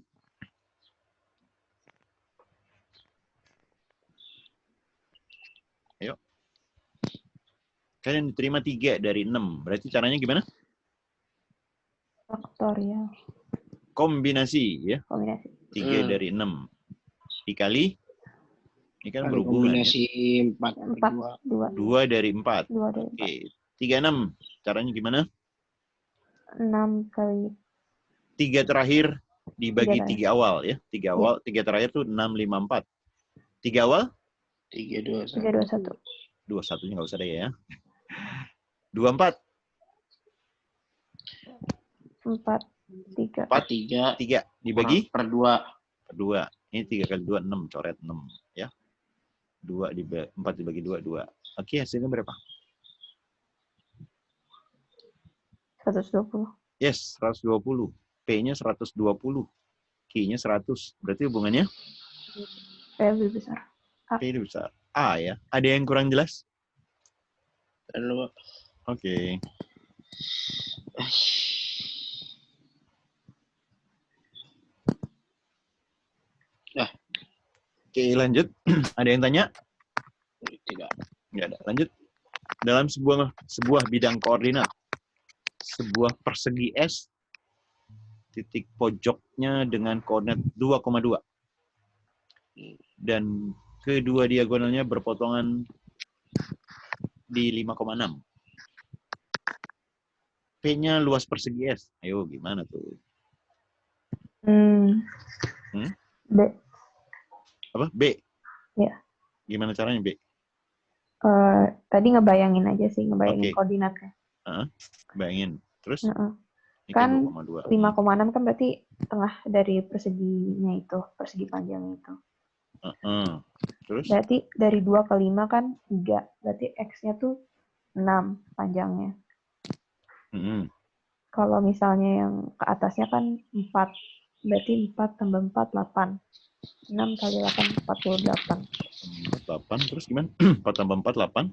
Ayo. Kalian diterima 3 dari 6. Berarti caranya gimana? Faktorial. Kombinasi ya. Kombinasi. 3 dari 6. Dikali ini kan berhubungan kombinasi ya. 4, 2. 2 dari 4. 2 dari 4. Oke. 36. Caranya gimana? 6 kali 3 terakhir dibagi 3 awal ya. 3 awal, 3 terakhir tuh 6, 5, 4. 3 awal? 3, 2, 1. 3, 2, 1. 21-nya nggak usah deh ya. 24. 4, 3. 3 dibagi per 2. Per 2. Ini 3 kali 2, 6. Coret 6 ya. 4 dibagi 2, 2. Oke, hasilnya berapa? 120. Yes, 120. P-nya 120. Q-nya 100. Berarti hubungannya? P lebih besar. A. P lebih besar. A ya. Ada yang kurang jelas? Lalu, Oke. Nah. Oke, lanjut. Ada yang tanya? Tidak. Nggak ada. Lanjut. Dalam sebuah bidang koordinat, sebuah persegi S, titik pojoknya dengan koordinat 2,2. Dan kedua diagonalnya berpotongan di 5,6. P-nya luas persegi S. Ayo, gimana tuh? B. Apa? B? Ya. Gimana caranya B? Tadi ngebayangin aja sih, koordinatnya. Bayangin. Terus? Ini Kan 2,2. 5,6 kan berarti tengah dari perseginya itu, persegi panjang itu. Terus? Berarti dari 2 ke 5 kan 3. Berarti X-nya tuh 6 panjangnya. Kalau misalnya yang ke atasnya kan 4. Berarti 4 tambah 4, 8. 6 kali 8, 48. 8, terus gimana? 4 tambah 4, 8.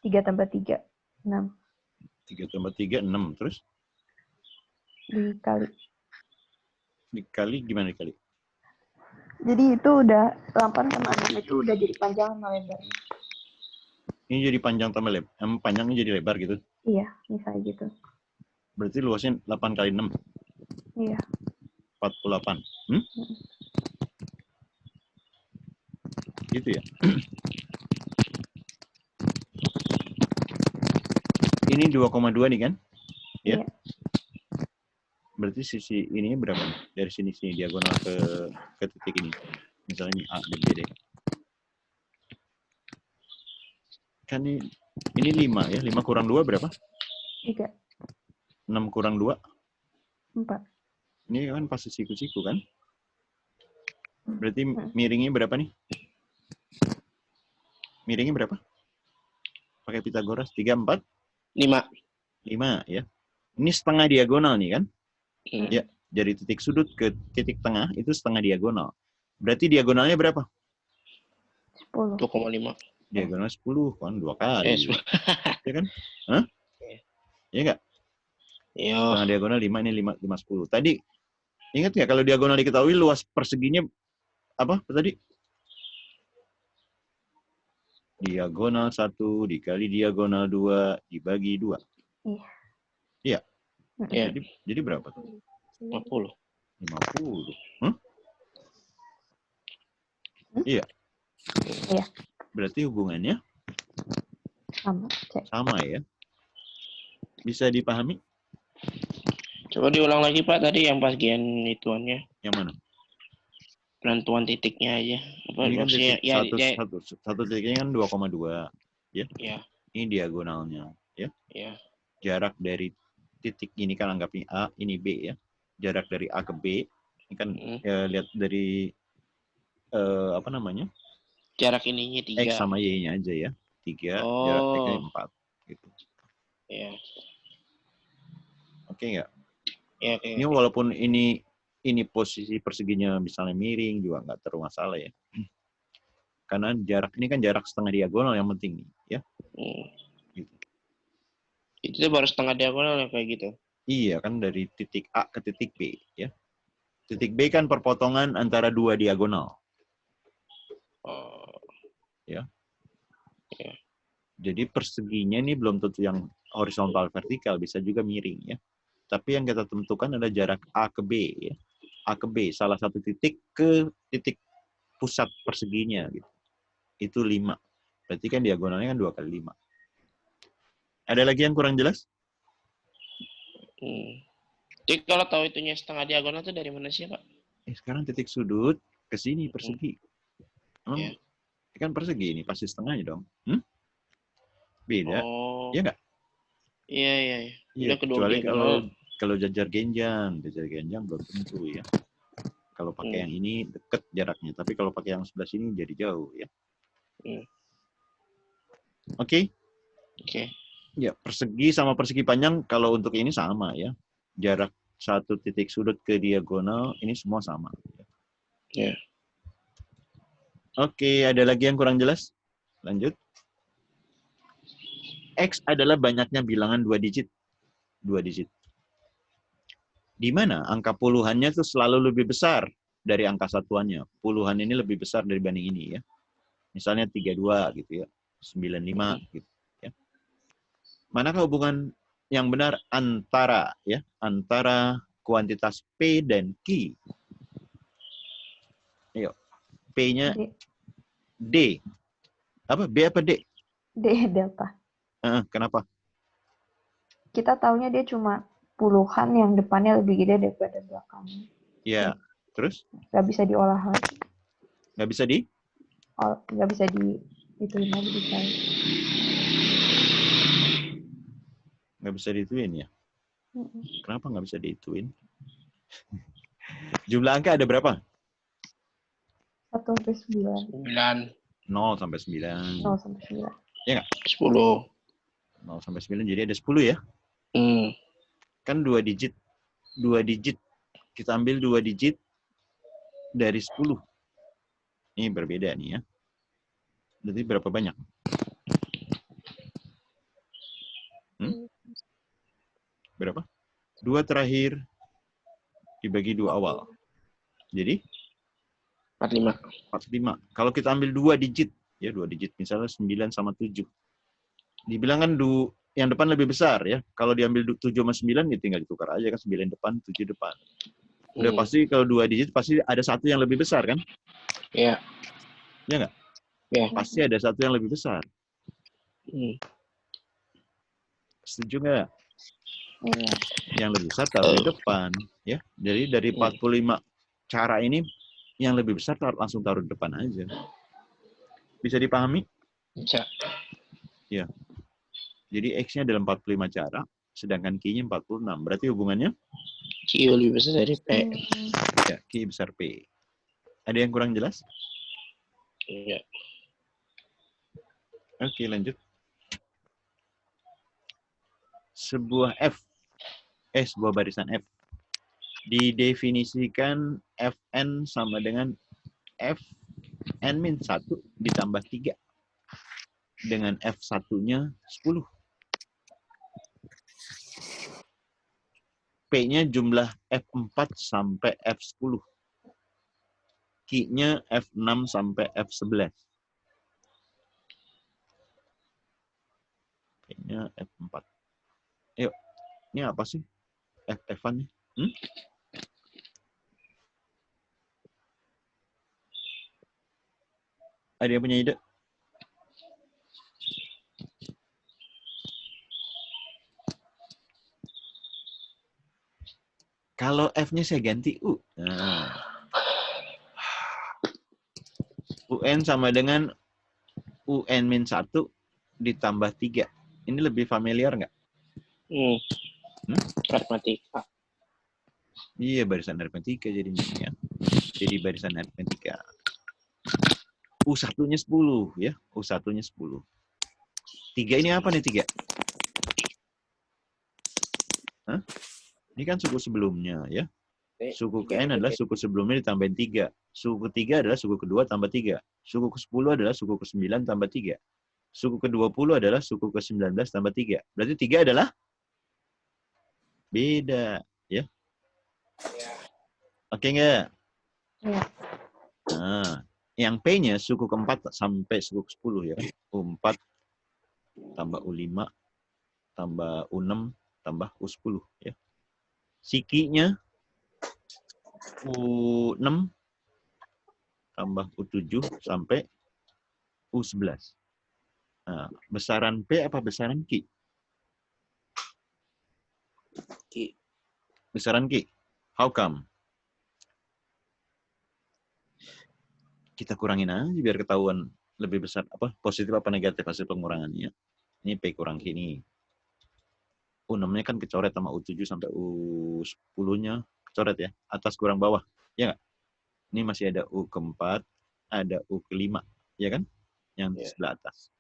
3 tambah 3, 6. 3 tambah 3, 6. Terus? Dikali. Dikali gimana dikali? Jadi itu udah 8 sama 6 itu udah jadi panjang sama lebarnya. Ini jadi panjang tambah lebar. Panjangnya jadi lebar gitu. Iya, misalnya gitu. Berarti luasnya 8 kali 6. Iya. 48. Gitu ya. Ini 2,2 nih kan? Ya. Iya. Berarti sisi ini berapa nih? Dari sini diagonal ke titik ini. Misalnya A dan B deh. Kan ini 5 ya. 5 kurang 2 berapa? 3. 6 kurang 2. 4. Ini kan pas siku-siku kan? Berarti miringnya berapa nih? Miringnya berapa? Pakai Pitagoras 3, 4? 5. 5 ya. Ini setengah diagonal nih kan? Ya, dari titik sudut ke titik tengah itu setengah diagonal. Berarti diagonalnya berapa? 10. 2,5. Diagonal 10 kan 2 kali. Ya kan? Hah? Iya enggak? Iya. Setengah diagonal 5 ini 5 10. Tadi ingat nggak kalau diagonal diketahui luas perseginya apa tadi? Diagonal 1 dikali diagonal 2 dibagi 2. Iya. Iya. Iya. Jadi berapa tuh? 50. 50. Iya. Iya. Berarti hubungannya sama ya. Bisa dipahami? Coba diulang lagi Pak tadi yang bagian ituannya. Yang mana? Penentuan titiknya aja. Apa Ini kan maksudnya? satu titiknya kan 2,2 ya. Iya. Ini diagonalnya ya. Iya. Jarak dari titik ini kan anggapnya A, ini B ya. Jarak dari A ke B ini kan ya, lihat dari apa namanya? Jarak ininya 3. X sama Y-nya aja ya. 3, Oh. jarak X-nya 4 gitu. Iya. Oke nggak? Iya, oke. Ini walaupun ini posisi perseginya misalnya miring juga nggak terlalu masalah ya. Karena jarak ini kan jarak setengah diagonal yang penting nih ya. Gitu. Itu baru setengah diagonal ya kayak gitu. Iya kan dari titik A ke titik B ya. Titik B kan perpotongan antara dua diagonal. Ya. Jadi perseginya ini belum tentu yang horizontal vertikal, bisa juga miring ya. Tapi yang kita tentukan adalah jarak A ke B ya. A ke B, salah satu titik ke titik pusat perseginya gitu. Itu 5. Berarti kan diagonalnya kan 2 kali 5. Ada lagi yang kurang jelas? Jadi kalau tahu itunya setengah diagonal itu dari mana sih Pak? Sekarang titik sudut ke sini persegi. Yeah. Kan persegi ini pasti setengahnya dong. Beda. Oh. Iya nggak? Iya. Iya, kecuali kalau jajar genjang belum tentu ya. Kalau pakai yang ini deket jaraknya, tapi kalau pakai yang sebelah sini jadi jauh ya. Oke. Ya, persegi sama persegi panjang kalau untuk ini sama ya. Jarak satu titik sudut ke diagonal ini semua sama. Ya. Oke, ada lagi yang kurang jelas? Lanjut. X adalah banyaknya bilangan 2 digit. 2 digit. Di mana angka puluhannya itu selalu lebih besar dari angka satuannya. Puluhan ini lebih besar dibanding ini ya. Misalnya 32 gitu ya. 95 gitu ya. Manakah hubungan yang benar antara kuantitas P dan Q? Ayo. P-nya D. Apa? B apa D? D, delta. Kenapa? Kita taunya dia cuma puluhan yang depannya lebih gede daripada belakangnya. Ya, terus? Nggak bisa diolah lagi. Nggak bisa nggak bisa ituin lagi bisa. Nggak bisa diituin ya? Kenapa nggak bisa diituin? Jumlah angka ada berapa? 1 sampai 9. 0 sampai 9. 0 sampai 9. Ya nggak? 10. 0 sampai 9, jadi ada 10 ya? Kan 2 digit. 2 digit. Kita ambil 2 digit dari 10. Ini berbeda nih ya. Berarti berapa banyak? Berapa? 2 terakhir dibagi 2 awal. Jadi? 45. Kalau kita ambil 2 digit, ya 2 digit, misalnya 9 sama 7. Dibilang kan yang depan lebih besar ya. Kalau diambil 7 sama 9, ya tinggal ditukar aja kan, 9 depan, 7 depan. Udah pasti kalau 2 digit pasti ada satu yang lebih besar kan? Iya. Iya nggak? Iya. Pasti ada satu yang lebih besar. Setuju nggak? Iya. Yang lebih besar taruh di depan, ya. Jadi dari 45 cara ini, yang lebih besar langsung taruh di depan aja. Bisa dipahami? Bisa. Ya. Jadi X-nya dalam 45 cara, sedangkan Q-nya 46. Berarti hubungannya? Q lebih besar dari P. Ya, Q besar P. Ada yang kurang jelas? Iya. Oke, lanjut. Sebuah sebuah barisan F. Didefinisikan Fn sama dengan Fn-1 ditambah 3. Dengan F1-nya 10. P-nya jumlah F4 sampai F10. Q-nya F6 sampai F11. P-nya F4. Ayo, ini apa sih? F1 nih? Ada yang punya ide? Kalau F-nya saya ganti U. Nah. UN sama dengan UN-1 ditambah 3. Ini lebih familiar nggak? Matematika. Iya, barisan aritmetika jadinya. Ya. Jadi barisan aritmetika. U1-nya 10. Ya. U1-nya 10. 3 ini apa nih 3? Hah? Ini kan suku sebelumnya, ya. Suku ke N adalah suku sebelumnya ditambahin 3. Suku ketiga adalah suku kedua tambah 3. Suku ke-10 adalah suku ke-9 tambah 3. Suku ke-20 adalah suku ke-19 tambah 3. Berarti 3 adalah? Beda. Ya. Oke nggak? Iya. Nah, yang P-nya suku ke-4 sampai suku ke-10 ya. U4 tambah U5 tambah U6 tambah U10 ya. Sikinya U6 tambah U7 sampai U11. Nah, besaran P apa besaran Q? Q. Besaran Q. How come? Kita kurangin aja biar ketahuan lebih besar apa positif apa negatif hasil pengurangannya. Ini P kurang Q ini. U6-nya kan kecoret sama U7 sampai U10-nya kecoret ya. Atas kurang bawah. Ya nggak? Ini masih ada U ke-4, ada U ke-5. Ya kan? Yang sebelah atas.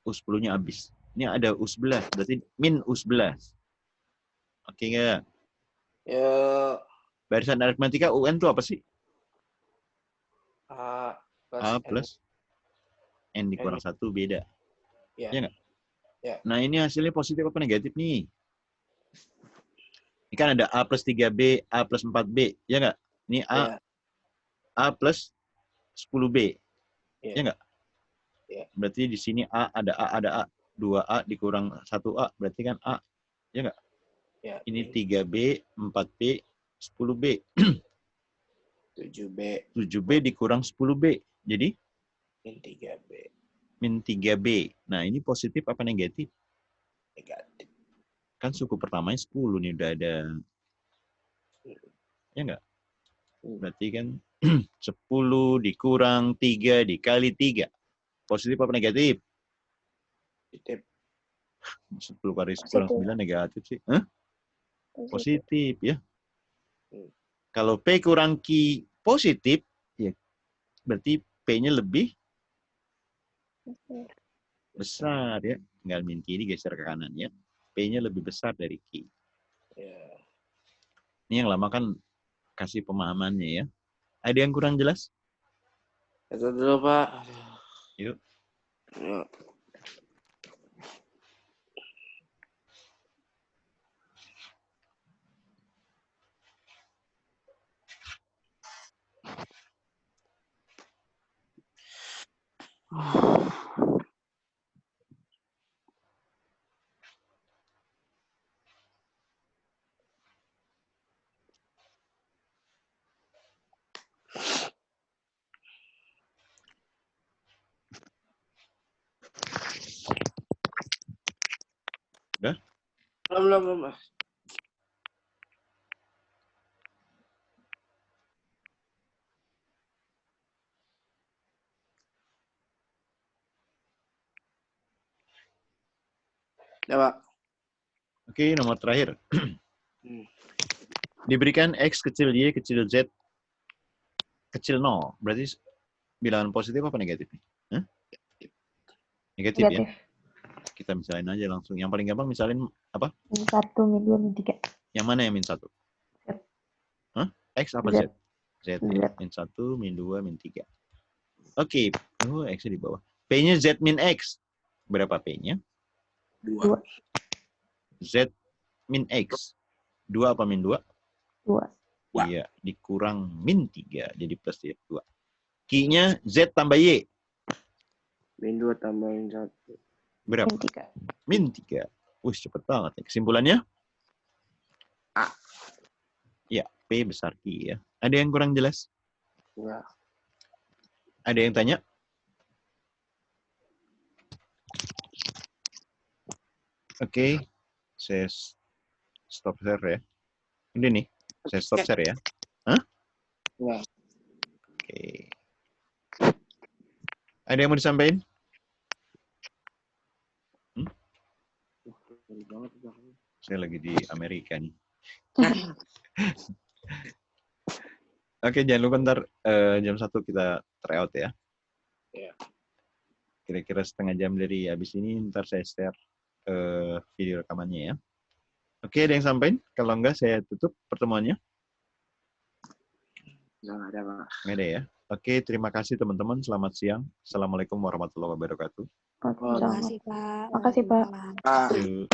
U10-nya habis. Ini ada U11. Berarti min U11. Oke nggak? Ya. Barisan aritmetika UN itu apa sih? A plus N dikurang 1 beda. Ya nggak? Ya. Nah ini hasilnya positif apa negatif nih? Ini kan ada A plus 3B, A plus 4B. Ya nggak? Ini A, A plus 10B. Ya nggak? Ya. Berarti di sini A. 2A dikurang 1A. Berarti kan A. Ya nggak? Ya. Ini 3B, 4B, 10B. 7B. 7B dikurang 10B. Jadi? Min 3B. Min 3B. Nah ini positif apa negatif? Negatif. Kan suku pertamanya 10 nih udah ada. Ya nggak? Berarti kan 10 dikurang 3 dikali 3. Positif apa negatif? Positif. 10 kali kurang 9 negatif sih. Hah? Positif ya. Kalau P kurang Q positif, ya berarti P-nya lebih besar ya. Tinggal min kiri geser ke kanan ya. P-nya lebih besar dari Q. Ini yang lama kan kasih pemahamannya ya. Ada yang kurang jelas? Itu dulu, Pak. Yuk. Yuk. Udah? Belum, Mas. Ya, Pak. Oke, nomor terakhir. Hmm. Diberikan X kecil Y kecil Z kecil 0. Berarti bilangan positif apa negatif? Hah? Negatif ya? Negatif. Kita misalin aja langsung. Yang paling gampang misalin apa? Min 1, min 2, min 3. Yang mana yang min 1? Z. Hah? X apa Z. Z? Z Z. ya. Min 1, min 2, min 3. Oke. Oh, X di bawah. P-nya Z min X. Berapa P-nya? 2. Z min X. 2 apa min 2? 2. Iya, dikurang min 3. Jadi plus ya, 2. Q-nya Z tambah Y. Min 2 tambahin 1. Berapa? Min 3. Min 3. Wih, cepet banget. Kesimpulannya? A. Ya, P besar Q ya. Ada yang kurang jelas? Enggak. Ada yang tanya? Oke, saya stop share ya. Ini nih, saya stop share ya. Hah? Enggak. Oke. Ada yang mau disampaikan? Saya lagi di Amerika nih. Oke, jangan lupa ntar jam 1 kita tryout ya. Iya. Kira-kira setengah jam dari habis ini ntar saya share video rekamannya ya. Oke, ada yang sampaikan? Kalau enggak saya tutup pertemuannya. Enggak ada, Pak. Nggak ada ya. Oke, terima kasih teman-teman. Selamat siang. Assalamualaikum warahmatullahi wabarakatuh. Waalaikumsalam. Makasih, Pak. Makasih, Pak. Ah. Yuk.